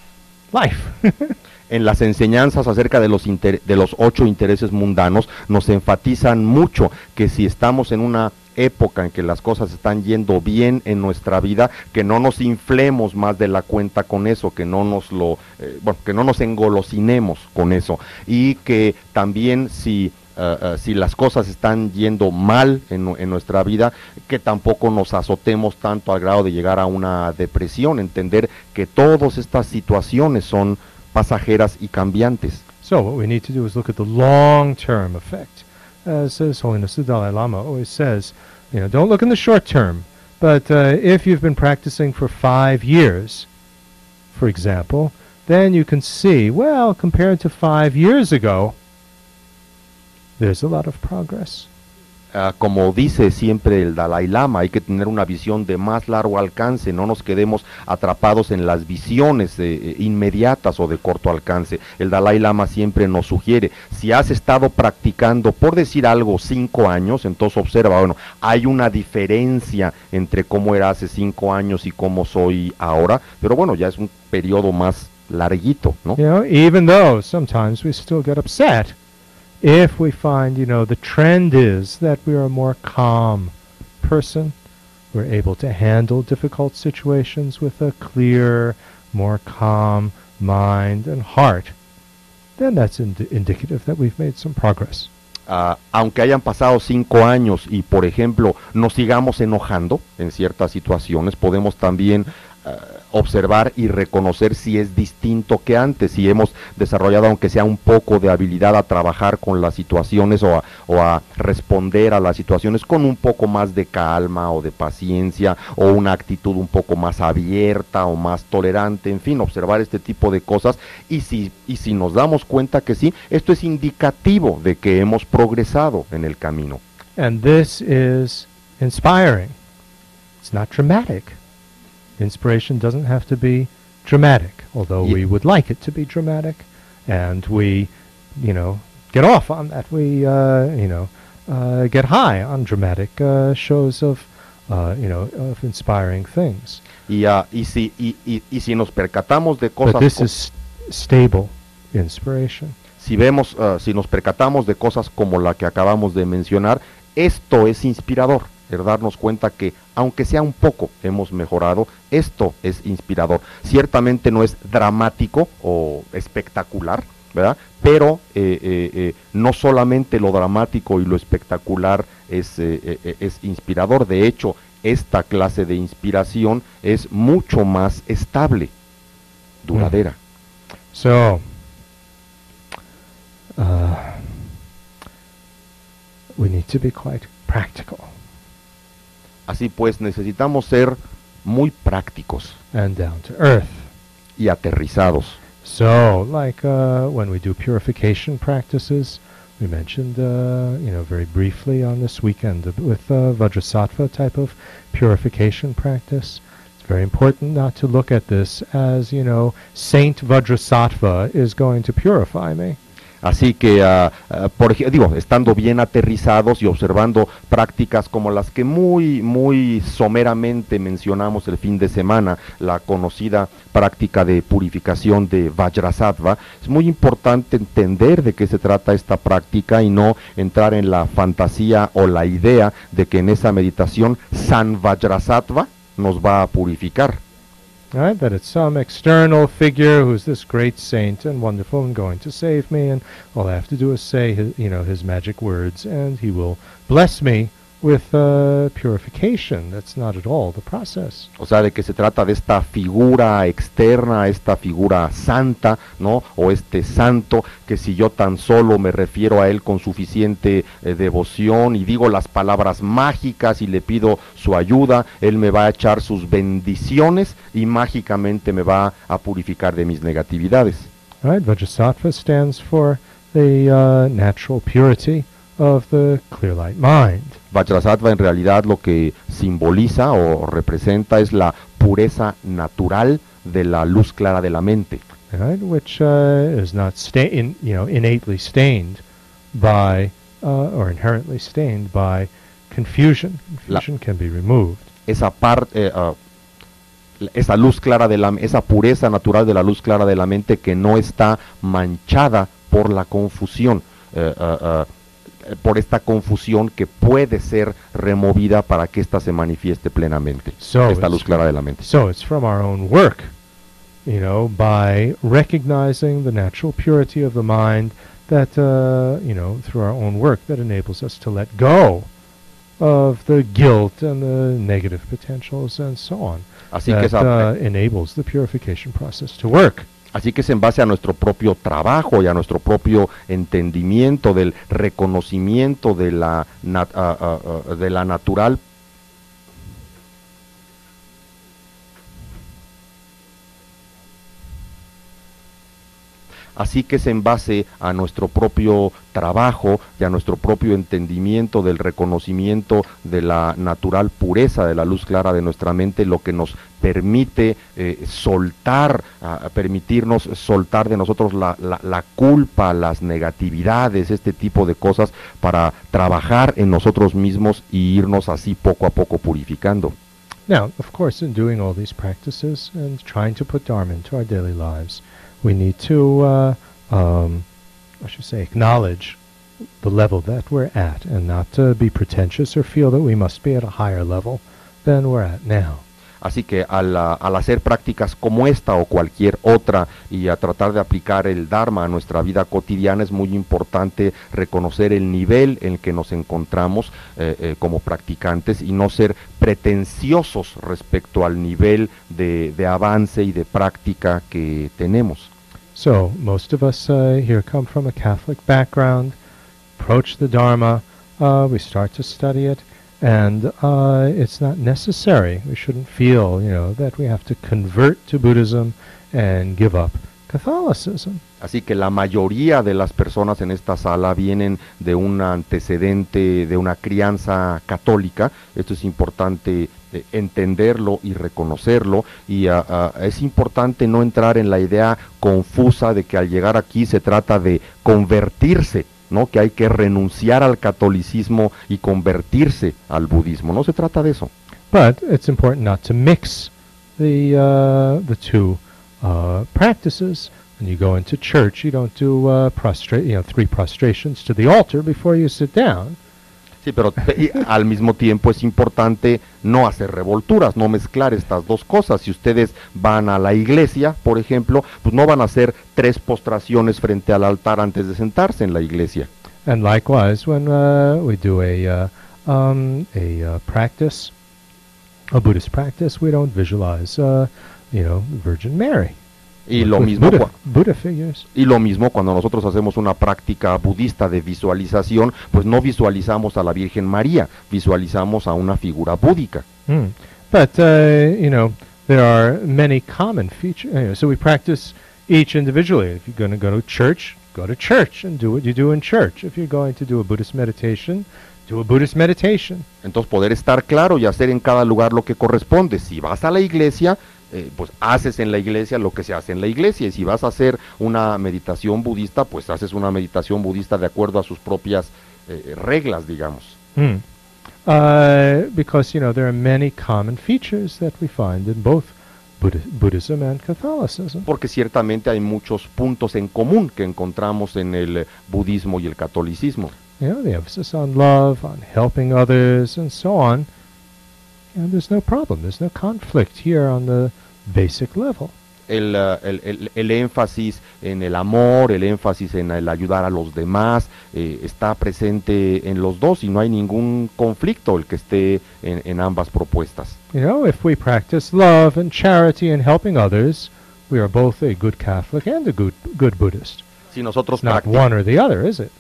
life. En las enseñanzas acerca de los 8 intereses mundanos, nos enfatizan mucho que si estamos en una época en que las cosas están yendo bien en nuestra vida, que no nos inflemos más de la cuenta con eso, que no nos engolosinemos con eso, y que también si las cosas están yendo mal en nuestra vida, que tampoco nos azotemos tanto al grado de llegar a una depresión, entender que todas estas situaciones son pasajeras y cambiantes. So what we need to do is look at the long-term effect. As His Holiness the Dalai Lama always says, don't look in the short term, but if you've been practicing for 5 years, for example, then you can see, well, compared to 5 years ago, there's a lot of progress. Como dice siempre el Dalai Lama, hay que tener una visión de más largo alcance, no nos quedemos atrapados en las visiones inmediatas o de corto alcance. El Dalai Lama siempre nos sugiere, si has estado practicando, por decir algo, 5 años, entonces observa, hay una diferencia entre cómo era hace 5 años y cómo soy ahora, pero ya es un periodo más larguito, ¿no? Even though sometimes we still get upset, if we find, the trend is that we are a more calm person, we're able to handle difficult situations with a clear, more calm mind and heart, then that's indicative that we've made some progress. Aunque hayan pasado 5 años y, por ejemplo, nos sigamos enojando en ciertas situaciones, podemos también observar y reconocer si es distinto que antes, si hemos desarrollado aunque sea un poco de habilidad a trabajar con las situaciones o a responder a las situaciones con un poco más de calma o de paciencia o una actitud un poco más abierta o más tolerante, en fin, observar este tipo de cosas y si nos damos cuenta que sí, esto es indicativo de que hemos progresado en el camino. And this is inspiring. It's not dramatic. Inspiration doesn't have to be dramatic, although we would like it to be dramatic, and we, get off on that. We, get high on dramatic shows of inspiring things. Y si nos percatamos de cosas... But this is stable inspiration. Si nos percatamos de cosas como la que acabamos de mencionar, esto es inspirador. El darnos cuenta que, aunque sea un poco, hemos mejorado, esto es inspirador. Ciertamente no es dramático o espectacular, ¿verdad? Pero no solamente lo dramático y lo espectacular es inspirador. De hecho, esta clase de inspiración es mucho más estable, duradera. So, we need to be quite practical. Así pues, necesitamos ser muy prácticos and down to earth. Y aterrizados. So, like when we do purification practices, we mentioned, very briefly on this weekend with Vajrasattva type of purification practice. It's very important not to look at this as, Saint Vajrasattva is going to purify me. Así que, estando bien aterrizados y observando prácticas como las que muy someramente mencionamos el fin de semana, la conocida práctica de purificación de Vajrasattva, es muy importante entender de qué se trata esta práctica y no entrar en la fantasía o la idea de que en esa meditación San Vajrasattva nos va a purificar. Right, that it's some external figure who's this great saint and wonderful and going to save me, and all I have to do is say his magic words, and he will bless me with purification. That's not at all the process. O sea, de que se trata de esta figura externa, esta figura santa, ¿no? O este santo, que si yo tan solo me refiero a él con suficiente devoción y digo las palabras mágicas y le pido su ayuda, él me va a echar sus bendiciones y mágicamente me va a purificar de mis negatividades. Right, Vajrasattva stands for the natural purity of the clear light mind. Vajrasattva en realidad lo que simboliza o representa es la pureza natural de la luz clara de la mente. Right, which is not innately stained by or inherently stained by confusion. Confusion can be removed. Esa parte, esa luz clara esa pureza natural de la luz clara de la mente que no está manchada por la confusión. Por esta confusión que puede ser removida para que ésta se manifieste plenamente, esta luz clara de la mente. So it's from our own work, by recognizing the natural purity of the mind that, through our own work that enables us to let go of the guilt and the negative potentials and so on. Así that enables the purification process to work. Así que es en base a nuestro propio trabajo y a nuestro propio entendimiento del reconocimiento de la natural Así que es en base a nuestro propio trabajo y a nuestro propio entendimiento del reconocimiento de la natural pureza de la luz clara de nuestra mente lo que nos permite permitirnos soltar de nosotros la culpa, las negatividades, este tipo de cosas para trabajar en nosotros mismos y irnos así poco a poco purificando. Now, of course, in doing all these practices and trying to put Dharma into our daily lives, we need to, acknowledge the level that we're at and not be pretentious or feel that we must be at a higher level than we're at now. Así que al hacer prácticas como esta o cualquier otra y a tratar de aplicar el Dharma a nuestra vida cotidiana, es muy importante reconocer el nivel en el que nos encontramos como practicantes y no ser pretenciosos respecto al nivel de avance y de práctica que tenemos. So, most of us here come from a Catholic background, approach the Dharma, we start to study it, and it's not necessary. We shouldn't feel, that we have to convert to Buddhism and give up Catholicism. Así que la mayoría de las personas en esta sala vienen de un antecedente, de una crianza católica. Esto es importante entenderlo y reconocerlo, y es importante no entrar en la idea confusa de que al llegar aquí se trata de convertirse, ¿no? Que hay que renunciar al catolicismo y convertirse al budismo. No se trata de eso. But it's important not to mix the two practices. When you go into church, you don't do 3 prostrations to the altar before you sit down. Sí, pero al mismo tiempo es importante no hacer revolturas, no mezclar estas dos cosas. Si ustedes van a la iglesia, por ejemplo, pues no van a hacer 3 postraciones frente al altar antes de sentarse en la iglesia. And likewise, when we do a practice, a Buddhist practice, we don't visualize, Virgin Mary. Y lo mismo Buddha figures. Y lo mismo cuando nosotros hacemos una práctica budista de visualización, pues no visualizamos a la Virgen María, visualizamos a una figura búdica. But there are many common features. So we practice each individually. If you're going to go to church and do what you do in church. If you're going to do a Buddhist meditation, do a Buddhist meditation. Entonces poder estar claro y hacer en cada lugar lo que corresponde. Si vas a la iglesia, pues haces en la iglesia lo que se hace en la iglesia, y si vas a hacer una meditación budista, pues haces una meditación budista de acuerdo a sus propias reglas, digamos. Because there are many common features that we find in both Buddhism and Catholicism. Porque ciertamente hay muchos puntos en común que encontramos en el budismo y el catolicismo. The emphasis on love, on helping others, and so on. There's no problem, there's no conflict here on the basic level. El énfasis en el amor, el énfasis en el ayudar a los demás, está presente en los dos y no hay ningún conflicto el que esté en ambas propuestas. If we practice love and charity and helping others, we are both a good Catholic and a good Buddhist. Si nosotros It's not one or the other, is it?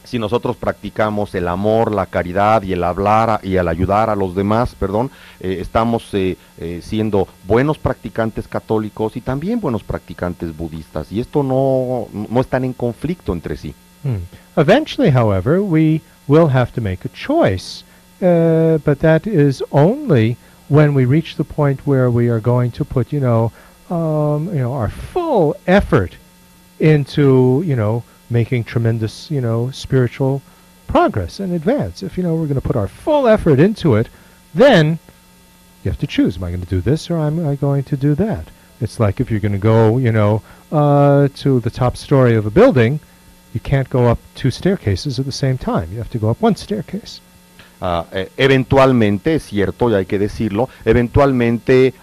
Si nosotros practicamos el amor, la caridad y el hablar y el ayudar a los demás, estamos siendo buenos practicantes católicos y también buenos practicantes budistas, y esto no están en conflicto entre sí. Eventually, however, we will have to make a choice, but that is only when we reach the point where we are going to put, our full effort into, making tremendous, spiritual progress and advance. If, we're going to put our full effort into it, then you have to choose. Am I going to do this or am I going to do that? It's like if you're going to go, to the top story of a building, you can't go up 2 staircases at the same time. You have to go up 1 staircase. Eventualmente, es cierto y hay que decirlo, eventualmente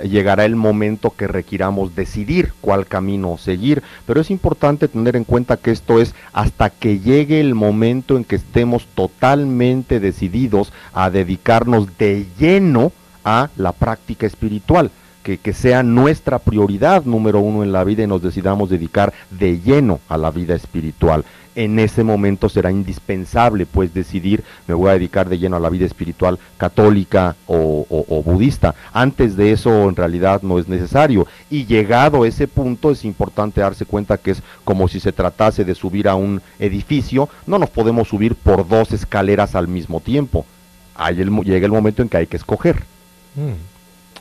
llegará el momento que requiramos decidir cuál camino seguir, pero es importante tener en cuenta que esto es hasta que llegue el momento en que estemos totalmente decididos a dedicarnos de lleno a la práctica espiritual, que sea nuestra prioridad número 1 en la vida y nos decidamos dedicar de lleno a la vida espiritual. En ese momento será indispensable pues decidir, me voy a dedicar de lleno a la vida espiritual católica o budista. Antes de eso en realidad no es necesario, y llegado a ese punto es importante darse cuenta que es como si se tratase de subir a un edificio. No nos podemos subir por 2 escaleras al mismo tiempo. Llega el momento en que hay que escoger.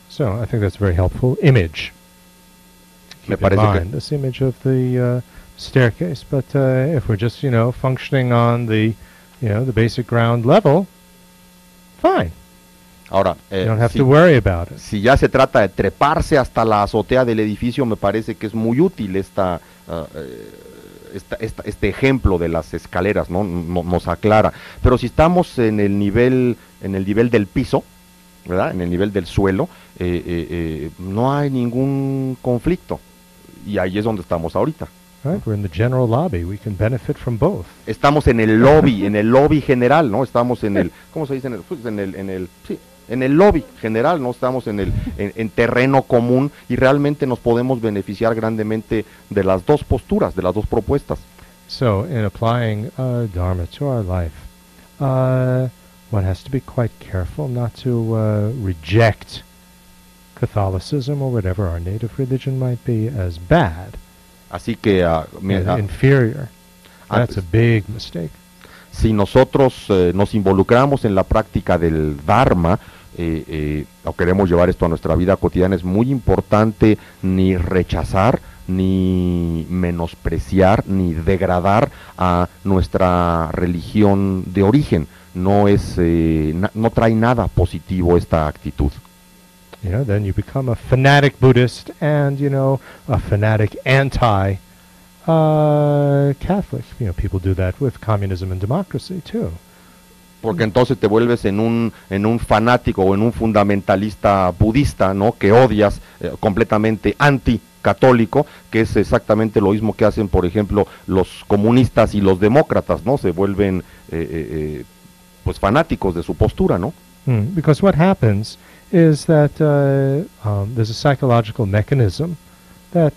So I think that's a very helpful image. Me parece que this image of the staircase, but if we're just functioning on the basic ground level, fine. Ahora, you don't have to worry about it. Si ya se trata de treparse hasta la azotea del edificio, me parece que es muy útil este ejemplo de las escaleras, ¿no? Nos aclara. Pero si estamos en el nivel del piso, ¿verdad? En el nivel del suelo, no hay ningún conflicto. Y ahí es donde estamos ahorita. Right? We're in the general lobby. We can benefit from both. Estamos en el lobby general, ¿no? Estamos en el, ¿cómo se dice? Pues en el lobby general, ¿no? Estamos en terreno común y realmente nos podemos beneficiar grandemente de las dos posturas, de las dos propuestas. So, in applying Dharma to our life, one has to be quite careful not to reject Catholicism or whatever our native religion might be as bad. Así que inferior. That's a big mistake. Si nosotros nos involucramos en la práctica del Dharma, o queremos llevar esto a nuestra vida cotidiana, es muy importante ni rechazar, ni menospreciar, ni degradar a nuestra religión de origen. No es, no trae nada positivo esta actitud. You know, then you become a fanatic Buddhist and, you know, a fanatic anti-Catholic. You know, people do that with communism and democracy too. Porque entonces te vuelves en un fanático o en un fundamentalista budista, ¿no? Que odias completamente anticatólico, que es exactamente lo mismo que hacen, por ejemplo, los comunistas y los demócratas, ¿no? Se vuelven pues fanáticos de su postura, ¿no? Because what happens is that there's a psychological mechanism that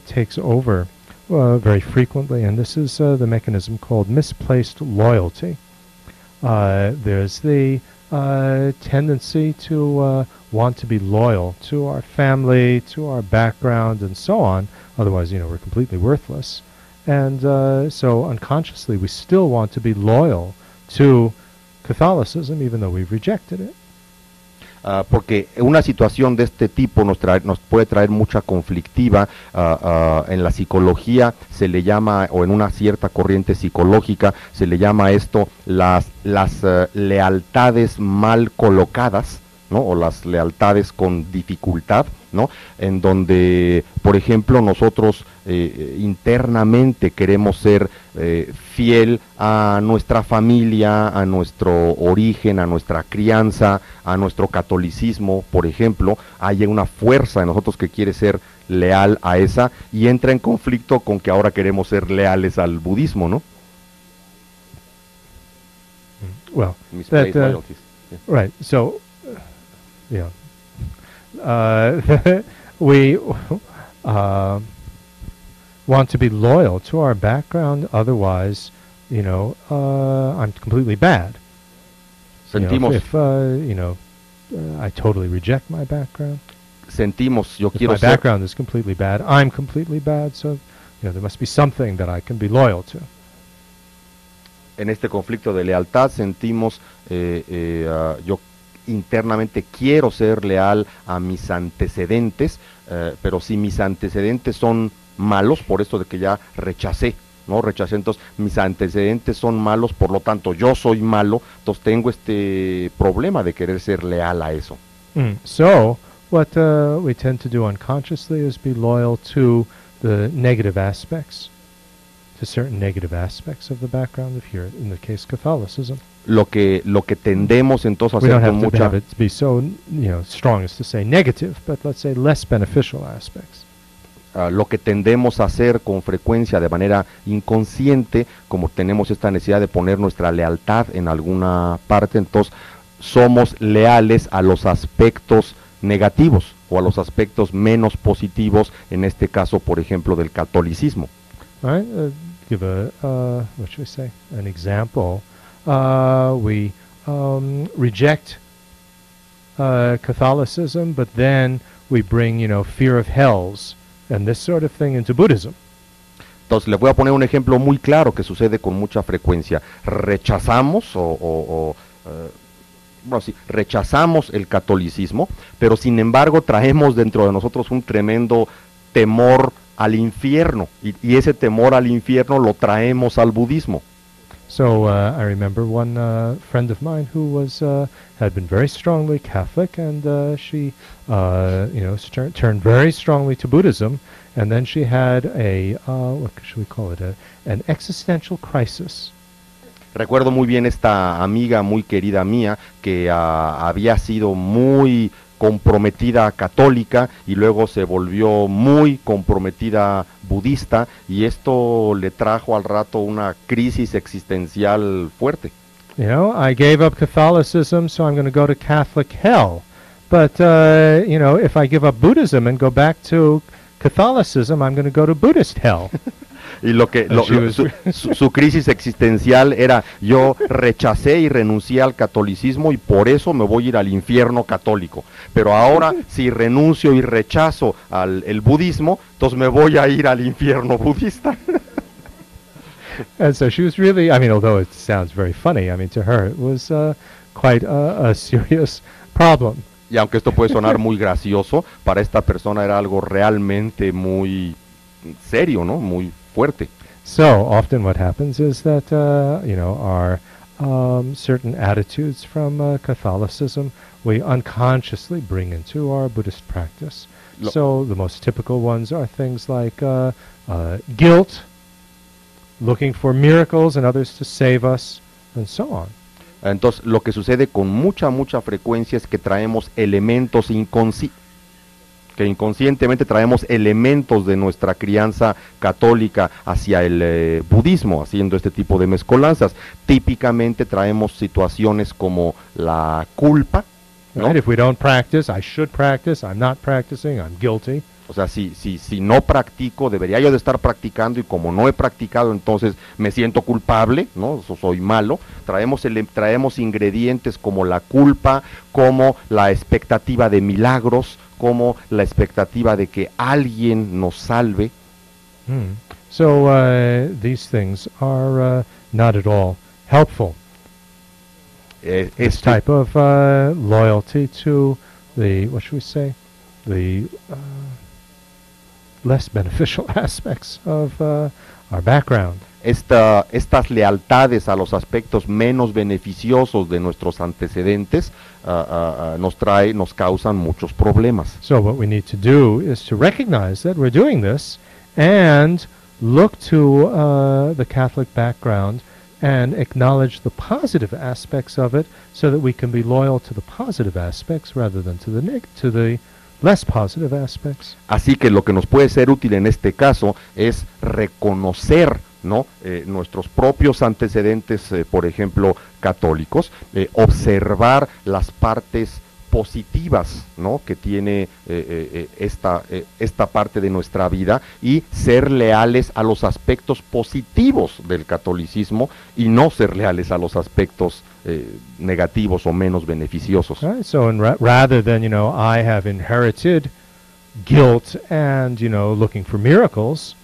takes over very frequently, and this is the mechanism called misplaced loyalty. There's the tendency to want to be loyal to our family, to our background, and so on. Otherwise, you know, we're completely worthless. And so unconsciously, we still want to be loyal to Catholicism, even though we've rejected it. Porque una situación de este tipo nos puede traer mucha conflictiva. En la psicología se le llama, o en una cierta corriente psicológica, se le llama esto las lealtades mal colocadas, ¿no? O las lealtades con dificultad, ¿no? En donde, por ejemplo, nosotros internamente queremos ser fiel a nuestra familia, a nuestro origen, a nuestra crianza, a nuestro catolicismo, por ejemplo. Hay una fuerza en nosotros que quiere ser leal a esa y entra en conflicto con que ahora queremos ser leales al budismo, ¿no? Well, Misplaced loyalties. Yeah. Right. So, we want to be loyal to our background. Otherwise, you know, I'm completely bad. Sentimos, if you know, I totally reject my background. Sentimos, yo If quiero my ser, background is completely bad, I'm completely bad. So, you know, there must be something that I can be loyal to. en este conflicto de lealtad sentimos, yo internamente quiero ser leal a mis antecedentes, pero si mis antecedentes son malos, por esto de que ya rechacé, entonces mis antecedentes son malos, por lo tanto yo soy malo, entonces tengo este problema de querer ser leal a eso. So, what we tend to do unconsciously is be loyal to the negative aspects, to certain negative aspects of the background of here, in the case Catholicism. Lo que tendemos entonces a We don't hacer con have to mucha... have it be so, you know, strong as to say negative, but let's say less beneficial aspects. Lo que tendemos a hacer con frecuencia de manera inconsciente, como tenemos esta necesidad de poner nuestra lealtad en alguna parte, entonces somos leales a los aspectos negativos o a los aspectos menos positivos, en este caso, por ejemplo, del catolicismo. All right, give what should we say, an example. We reject Catholicism, but then we bring, you know, fear of hells and this sort of thing into Buddhism. Entonces, les voy a poner un ejemplo muy claro que sucede con mucha frecuencia. Rechazamos rechazamos el catolicismo, pero sin embargo traemos dentro de nosotros un tremendo temor al infierno, y ese temor al infierno lo traemos al budismo. So I remember one friend of mine who was had been very strongly Catholic, and she, you know, turned very strongly to Buddhism, and then she had a what should we call it? An existential crisis. Recuerdo muy bien esta amiga muy querida mía que había sido muy comprometida católica y luego se volvió muy comprometida budista y esto le trajo al rato una crisis existencial fuerte. You know, I gave up Catholicism, so I'm going to go to Catholic hell. But, you know, if I give up Buddhism and go back to Catholicism, I'm going to go to Buddhist hell. Y su crisis existencial era: yo rechacé y renuncié al catolicismo y por eso me voy a ir al infierno católico. Pero ahora, si renuncio y rechazo el budismo, entonces me voy a ir al infierno budista. And so she was really, I mean, although it sounds very funny, I mean, to her it was quite a serious problem. Y aunque esto puede sonar muy gracioso, para esta persona era algo realmente muy serio, ¿no? Muy fuerte. So often what happens is that, you know, our certain attitudes from Catholicism we unconsciously bring into our Buddhist practice. So the most typical ones are things like guilt, looking for miracles and others to save us, and so on. Entonces, lo que sucede con mucha frecuencia es que traemos elementos inconscientemente traemos elementos de nuestra crianza católica hacia el budismo, haciendo este tipo de mezcolanzas. Típicamente traemos situaciones como la culpa, ¿no? Right? If we don't practice, I should practice, I'm not practicing, I'm guilty. O sea, si no practico, debería yo de estar practicando y como no he practicado, entonces me siento culpable, ¿no? Soy malo. Traemos ingredientes como la culpa, como la expectativa de milagros, como la expectativa de que alguien nos salve. So these things are not at all helpful. This type of loyalty to the, what should we say, the less beneficial aspects of our background. Estas lealtades a los aspectos menos beneficiosos de nuestros antecedentes nos causan muchos problemas. So what we need to do is to recognize that we're doing this and look to the Catholic background and acknowledge the positive aspects of it so that we can be loyal to the positive aspects rather than to the less positive aspects. Así que lo que nos puede ser útil en este caso es reconocer, ¿no? Nuestros propios antecedentes, por ejemplo, católicos, observar las partes positivas, ¿no? Que tiene esta parte de nuestra vida y ser leales a los aspectos positivos del catolicismo y no ser leales a los aspectos negativos o menos beneficiosos. Right, so rather than, you know, I have inherited guilt and, you know, looking for miracles,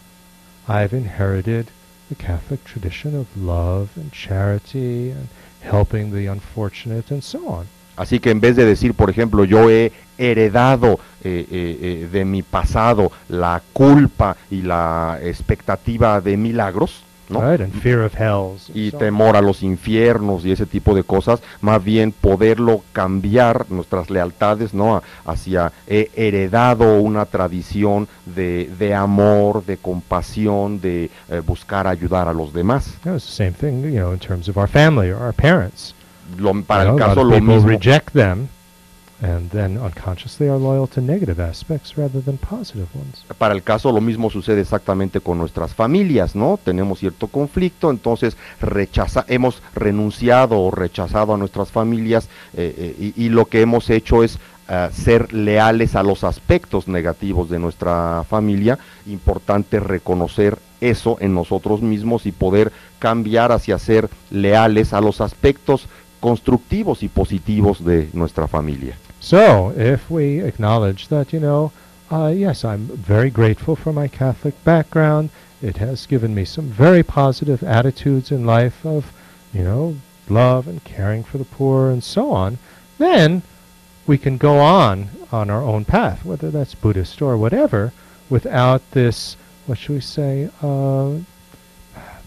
I've inherited the Catholic tradition of love and charity and helping the unfortunate and so on. Así que en vez de decir, por ejemplo, yo he heredado de mi pasado la culpa y la expectativa de milagros, ¿no? Right, and fear of hells. Y temor a los infiernos y ese tipo de cosas, más bien poderlo cambiar nuestras lealtades, ¿no? Hacia he heredado una tradición de amor, de compasión, de buscar ayudar a los demás. Yeah, it's the same thing, you know, in terms of our family or our parents. Para el caso lo mismo. Reject them and then unconsciously are loyal to negative aspects rather than positive ones. Para el caso lo mismo sucede exactamente con nuestras familias, ¿no? Tenemos cierto conflicto, entonces hemos renunciado o rechazado a nuestras familias y lo que hemos hecho es ser leales a los aspectos negativos de nuestra familia. Importante reconocer eso en nosotros mismos y poder cambiar hacia ser leales a los aspectos constructivos y positivos de nuestra familia. So, if we acknowledge that, you know, yes, I'm very grateful for my Catholic background. It has given me some very positive attitudes in life of, you know, love and caring for the poor and so on. Then we can go on our own path, whether that's Buddhist or whatever, without this, what should we say,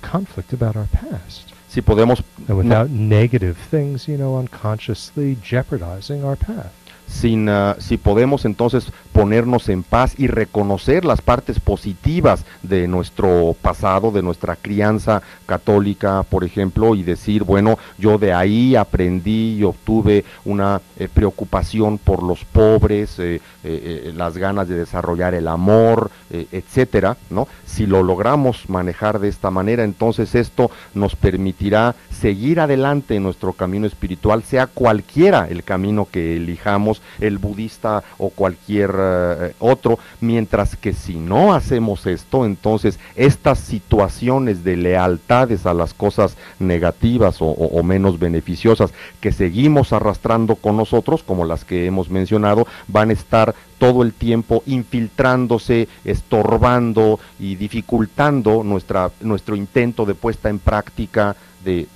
conflict about our past. Si podemos, and without negative things, you know, unconsciously jeopardizing our path. Si podemos entonces ponernos en paz y reconocer las partes positivas de nuestro pasado, de nuestra crianza católica, por ejemplo, y decir, bueno, yo de ahí aprendí y obtuve una preocupación por los pobres, las ganas de desarrollar el amor, etcétera, ¿no? Si lo logramos manejar de esta manera, entonces esto nos permitirá seguir adelante en nuestro camino espiritual, sea cualquiera el camino que elijamos, el budista o cualquier otro, mientras que si no hacemos esto, entonces estas situaciones de lealtades a las cosas negativas o menos beneficiosas que seguimos arrastrando con nosotros, como las que hemos mencionado, van a estar todo el tiempo infiltrándose, estorbando y dificultando nuestro intento de puesta en práctica de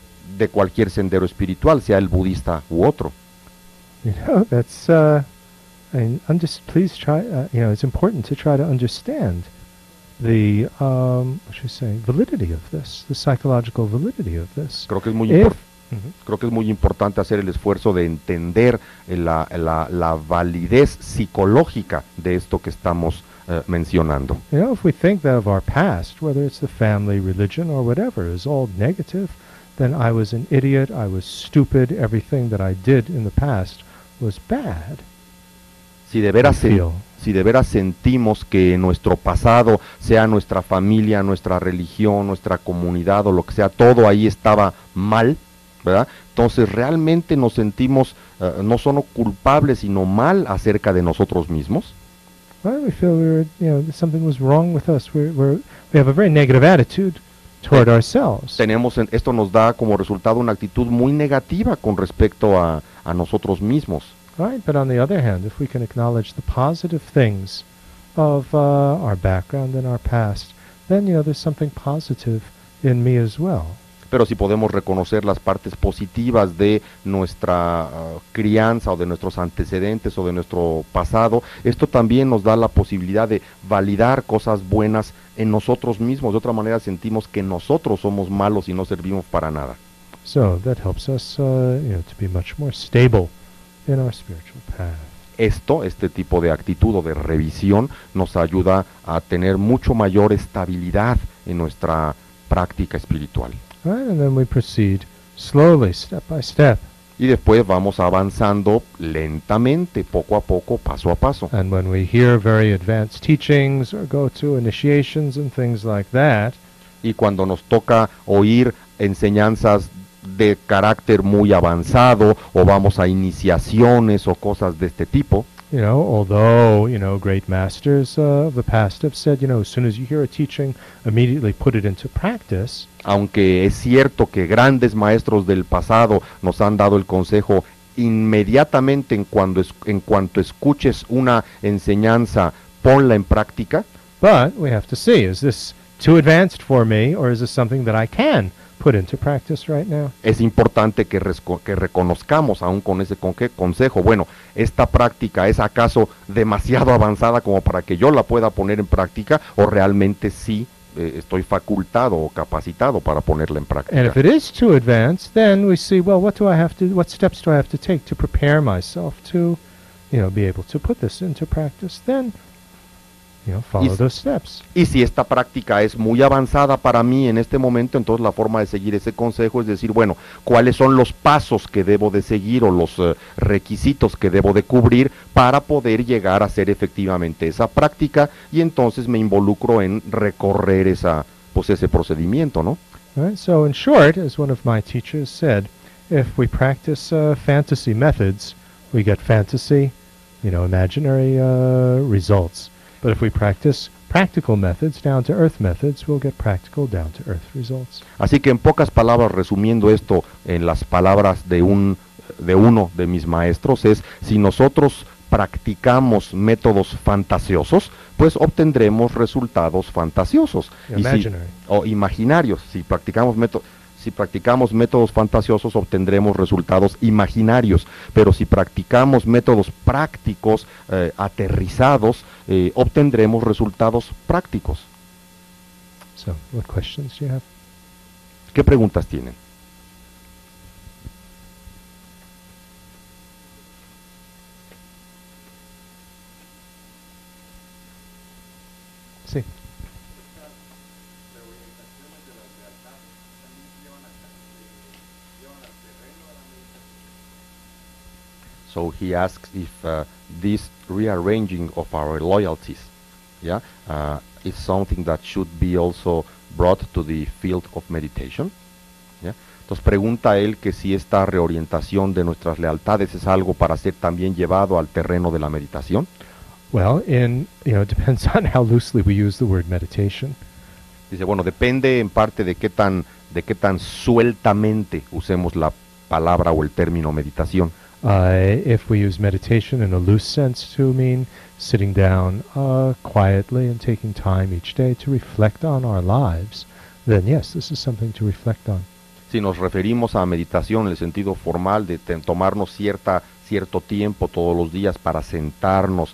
cualquier sendero espiritual, sea el budista u otro. You know, that's, please try, it's important to try to understand the, what should I say, validity of this, the psychological validity of this. Creo que es muy importante. Creo que es muy importante hacer el esfuerzo de entender la validez psicológica de esto que estamos mencionando. You know, if we think that of our past, whether it's the family, religion, or whatever, is all negative, then I was an idiot, I was stupid, everything that I did in the past was bad. Si de veras sentimos que nuestro pasado, sea nuestra familia, nuestra religión, nuestra comunidad o lo que sea, todo ahí estaba mal, ¿verdad? Entonces realmente nos sentimos no solo culpables, sino mal acerca de nosotros mismos. Well, we feel something was wrong with us. We have a very negative attitude toward ourselves. Esto nos da como resultado una actitud muy negativa con respecto a nosotros mismos. Right, but on the other hand, if we can acknowledge the positive things of our background and our past, then there's something positive in me as well. Pero si podemos reconocer las partes positivas de nuestra crianza o de nuestros antecedentes o de nuestro pasado, esto también nos da la posibilidad de validar cosas buenas en nosotros mismos. De otra manera sentimos que nosotros somos malos y no servimos para nada. So that helps us to be much more stable in our spiritual path. Este tipo de actitud o de revisión nos ayuda a tener mucho mayor estabilidad en nuestra práctica espiritual. Right, and then we proceed slowly, step by step. Y después vamos avanzando lentamente, poco a poco, paso a paso. And when we hear very advanced teachings or go to initiations and things like that, y cuando nos toca oír enseñanzas de carácter muy avanzado o vamos a iniciaciones o cosas de este tipo, although, great masters of the past have said, as soon as you hear a teaching, immediately put it into practice. Aunque es cierto que grandes maestros del pasado nos han dado el consejo inmediatamente en cuanto escuches una enseñanza, ponla en práctica. But we have to see, is this too advanced for me, or is this something that I can put into practice right now? Es importante que reconozcamos aún con ese consejo, bueno, esta práctica es acaso demasiado avanzada como para que yo la pueda poner en práctica, o realmente sí estoy facultado o capacitado para ponerla en práctica. And if it is too advanced, then we see, well, what steps do I have to take to prepare myself to, be able to put this into practice? Then follow those steps. Y si esta práctica es muy avanzada para mí en este momento, entonces la forma de seguir ese consejo es decir, bueno, ¿cuáles son los pasos que debo de seguir o los requisitos que debo de cubrir para poder llegar a hacer efectivamente esa práctica? Y entonces me involucro en recorrer ese procedimiento, ¿no? Right, so in short, as one of my teachers said, if we practice fantasy methods, we get fantasy, imaginary results. But if we practice practical methods, down-to-earth methods, we'll get practical, down-to-earth results. Así que en pocas palabras, resumiendo esto en las palabras de uno de mis maestros, es si nosotros practicamos métodos fantasiosos, pues obtendremos resultados fantasiosos. O imaginarios. Si practicamos métodos fantasiosos, obtendremos resultados imaginarios, pero si practicamos métodos prácticos, aterrizados, obtendremos resultados prácticos. So, what questions do you have? ¿Qué preguntas tienen? So he asks if this rearranging of our loyalties, yeah, is something that should be also brought to the field of meditation. Yeah. Entonces pregunta él que si esta reorientación de nuestras lealtades es algo para ser también llevado al terreno de la meditación. Well, it depends on how loosely we use the word meditation. Dice, bueno, depende en parte de qué tan sueltamente usemos la palabra o el término meditación. If we use meditation in a loose sense to mean sitting down quietly and taking time each day to reflect on our lives, then yes, this is something to reflect on. Si nos referimos a meditación en el sentido formal de tomarnos cierto tiempo todos los días para sentarnos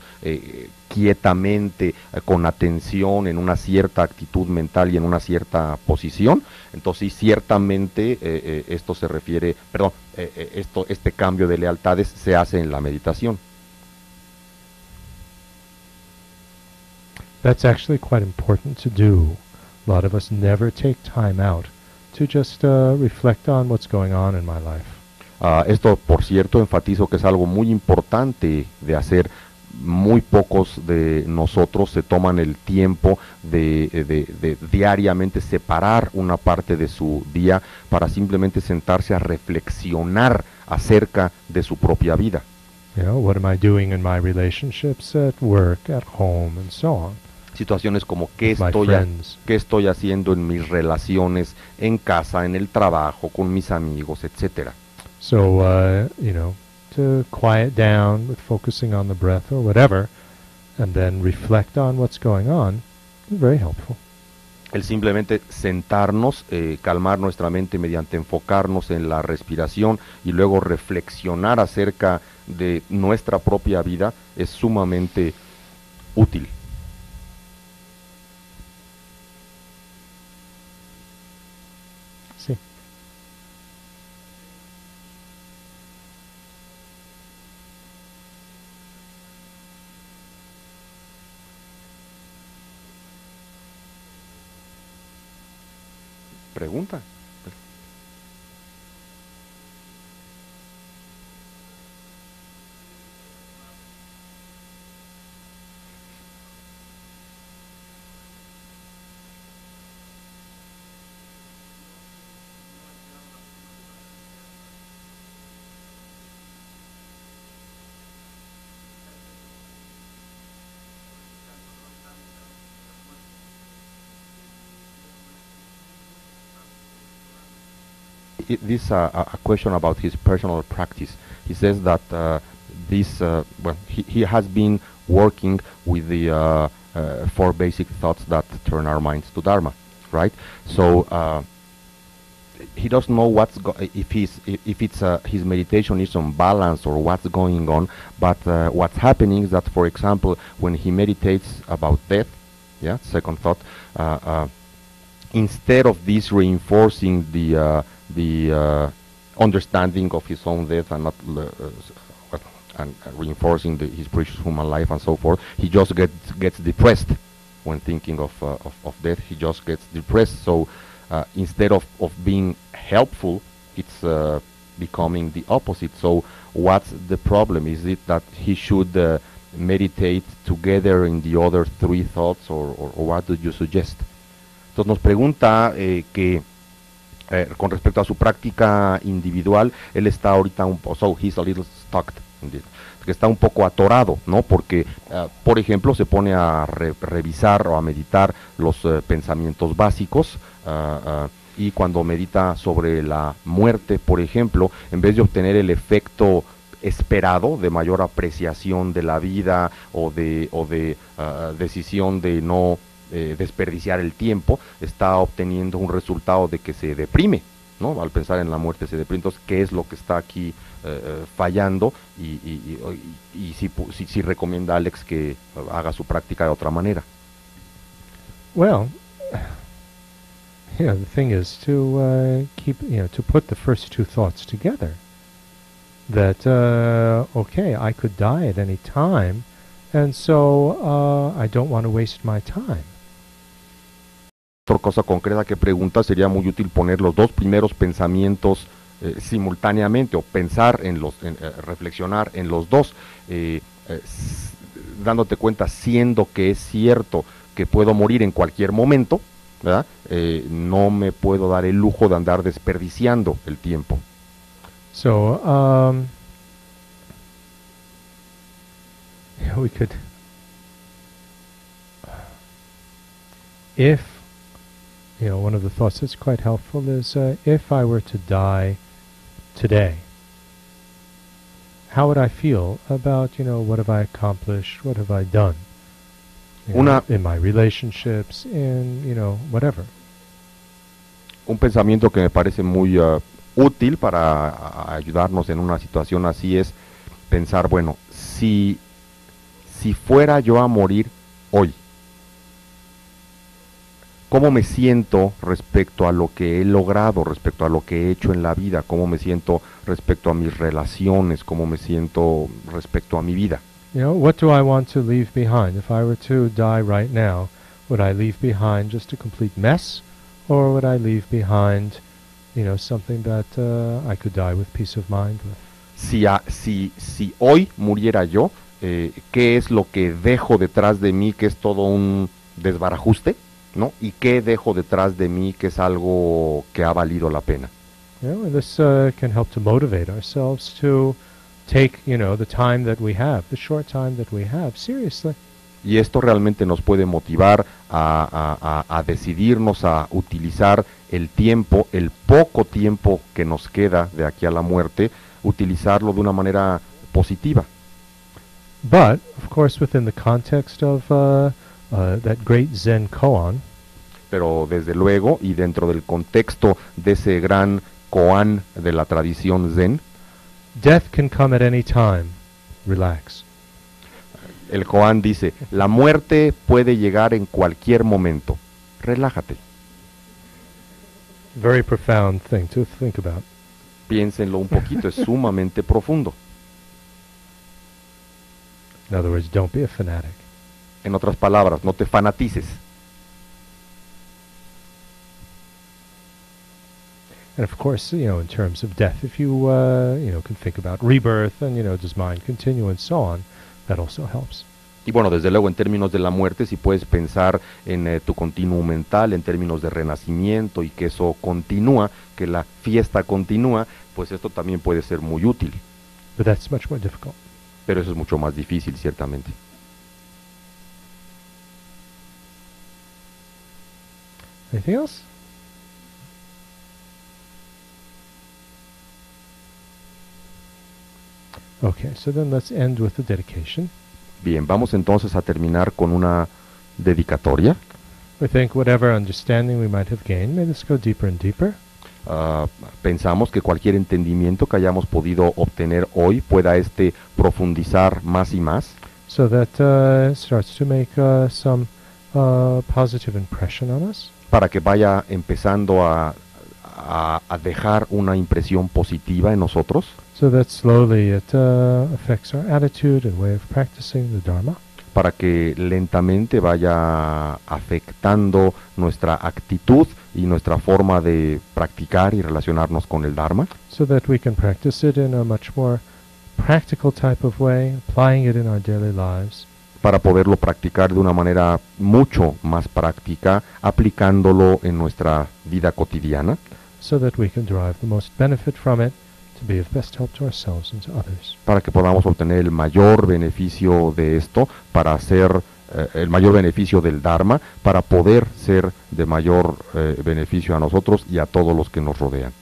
quietamente, con atención, en una cierta actitud mental y en una cierta posición, entonces sí, ciertamente esto se refiere, este cambio de lealtades se hace en la meditación. That's actually quite important to do. A lot of us never take time out to just reflect on what's going on in my life. Esto, por cierto, enfatizo que es algo muy importante de hacer. Muy pocos de nosotros se toman el tiempo de diariamente separar una parte de su día para simplemente sentarse a reflexionar acerca de su propia vida. What am I doing in my relationships at work, at home, and so on? Situaciones como qué estoy haciendo en mis relaciones en casa, en el trabajo, con mis amigos, etcétera. So, to quiet down with focusing on the breath or whatever, and then reflect on what's going on, is very helpful. El simplemente sentarnos, calmar nuestra mente mediante enfocarnos en la respiración y luego reflexionar acerca de nuestra propia vida es sumamente útil. Sí. Pregunta. This is a question about his personal practice. He says that he has been working with the 4 basic thoughts that turn our minds to Dharma, right? So he doesn't know if his meditation is on balance or what's going on, but what's happening is that, for example, when he meditates about death, second thought, instead of this reinforcing the understanding of his own death and not reinforcing his precious human life and so forth, he just gets depressed when thinking of death. He just gets depressed. So instead of being helpful, it's becoming the opposite. So what's the problem? Is it that he should meditate together in the other 3 thoughts, or what do you suggest? Entonces nos pregunta que con respecto a su práctica individual, él está ahorita he's a little stuck, que está un poco atorado, ¿no? Porque, por ejemplo, se pone a revisar o a meditar los pensamientos básicos, y cuando medita sobre la muerte, por ejemplo, en vez de obtener el efecto esperado de mayor apreciación de la vida o de decisión de no desperdiciar el tiempo, está obteniendo un resultado de que se deprime, ¿no? Al pensar en la muerte se deprime. Entonces, ¿qué es lo que está aquí fallando? Y si recomienda a Alex que haga su práctica de otra manera. Well, the thing is to to put the first 2 thoughts together. That I could die at any time, and so I don't want to waste my time. Otra cosa concreta que pregunta, sería muy útil poner los 2 primeros pensamientos simultáneamente o pensar reflexionar en los dos, dándote cuenta, siendo que es cierto que puedo morir en cualquier momento, ¿verdad? No me puedo dar el lujo de andar desperdiciando el tiempo. So, we could, if, one of the thoughts that's quite helpful is if I were to die today, how would I feel about, what have I accomplished, what have I done in my relationships, in, whatever. Un pensamiento que me parece muy útil para ayudarnos en una situación así es pensar, bueno, si fuera yo a morir hoy, ¿cómo me siento respecto a lo que he logrado, respecto a lo que he hecho en la vida? ¿Cómo me siento respecto a mis relaciones? ¿Cómo me siento respecto a mi vida? What do I want to leave behind? If I were to die right now, would I leave behind just a complete mess? Or would I leave behind, something that I could die with peace of mind with? Si hoy muriera yo, ¿qué es lo que dejo detrás de mí, que es todo un desbarajuste? ¿No? ¿Y qué dejo detrás de mí, que es algo que ha valido la pena? And this can help to motivate ourselves to take, the time that we have, the short time that we have, seriously. Y esto realmente nos puede motivar a decidirnos a utilizar el tiempo, el poco tiempo que nos queda de aquí a la muerte, utilizarlo de una manera positiva. But, of course, within the context of that great Zen koan, pero desde luego, y dentro del contexto de ese gran koan de la tradición Zen, death can come at any time. Relax. El koan dice, la muerte puede llegar en cualquier momento. Relájate. Very profound thing to think about. Piénsenlo un poquito, es sumamente profundo. In other words, don't be a fanatic. En otras palabras, no te fanatices. And of course, in terms of death, if you, can think about rebirth and, does mind continue and so on, that also helps. Y bueno, desde luego en términos de la muerte, si puedes pensar en tu continuo mental, en términos de renacimiento y que eso continúa, que la fiesta continúa, pues esto también puede ser muy útil. But that's much more difficult. Pero eso es mucho más difícil, ciertamente. Anything else? Okay, so then let's end with the dedication. Bien, vamos entonces a terminar con una dedicatoria. We think whatever understanding we might have gained, may this go deeper and deeper. Pensamos que cualquier entendimiento que hayamos podido obtener hoy pueda profundizar más y más. So that it starts to make some positive impression on us. Para que vaya empezando a dejar una impresión positiva en nosotros. So that slowly it affects our attitude and way of practicing the Dharma. Para que lentamente vaya afectando nuestra actitud y nuestra forma de practicar y relacionarnos con el Dharma. So that we can practice it in a much more practical type of way, applying it in our daily lives. Para poderlo practicar de una manera mucho más práctica, aplicándolo en nuestra vida cotidiana. So that we can derive the most benefit from it, to be of best help to ourselves and to others. Para que podamos obtener el mayor beneficio de esto, para hacer el mayor beneficio del Dharma, para poder ser de mayor beneficio a nosotros y a todos los que nos rodean.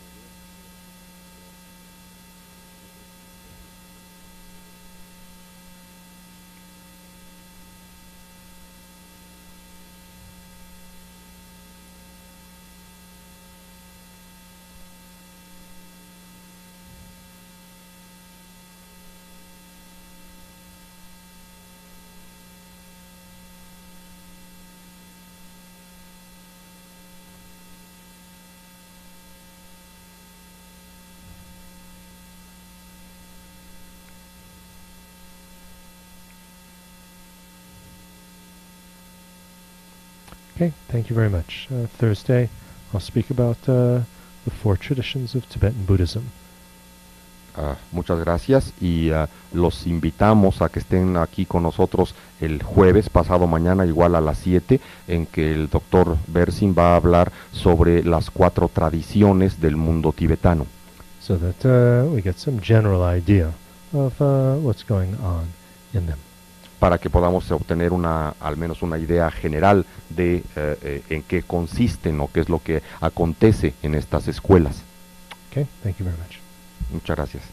Okay, thank you very much. Thursday, I'll speak about the 4 traditions of Tibetan Buddhism. Muchas gracias y los invitamos a que estén aquí con nosotros el jueves pasado mañana igual a las 7 en que el doctor Berzin va a hablar sobre las 4 tradiciones del mundo tibetano. So that we get some general idea of what's going on in them. Para que podamos obtener al menos una idea general de en qué consisten o qué es lo que acontece en estas escuelas. Okay, thank you very much. Muchas gracias.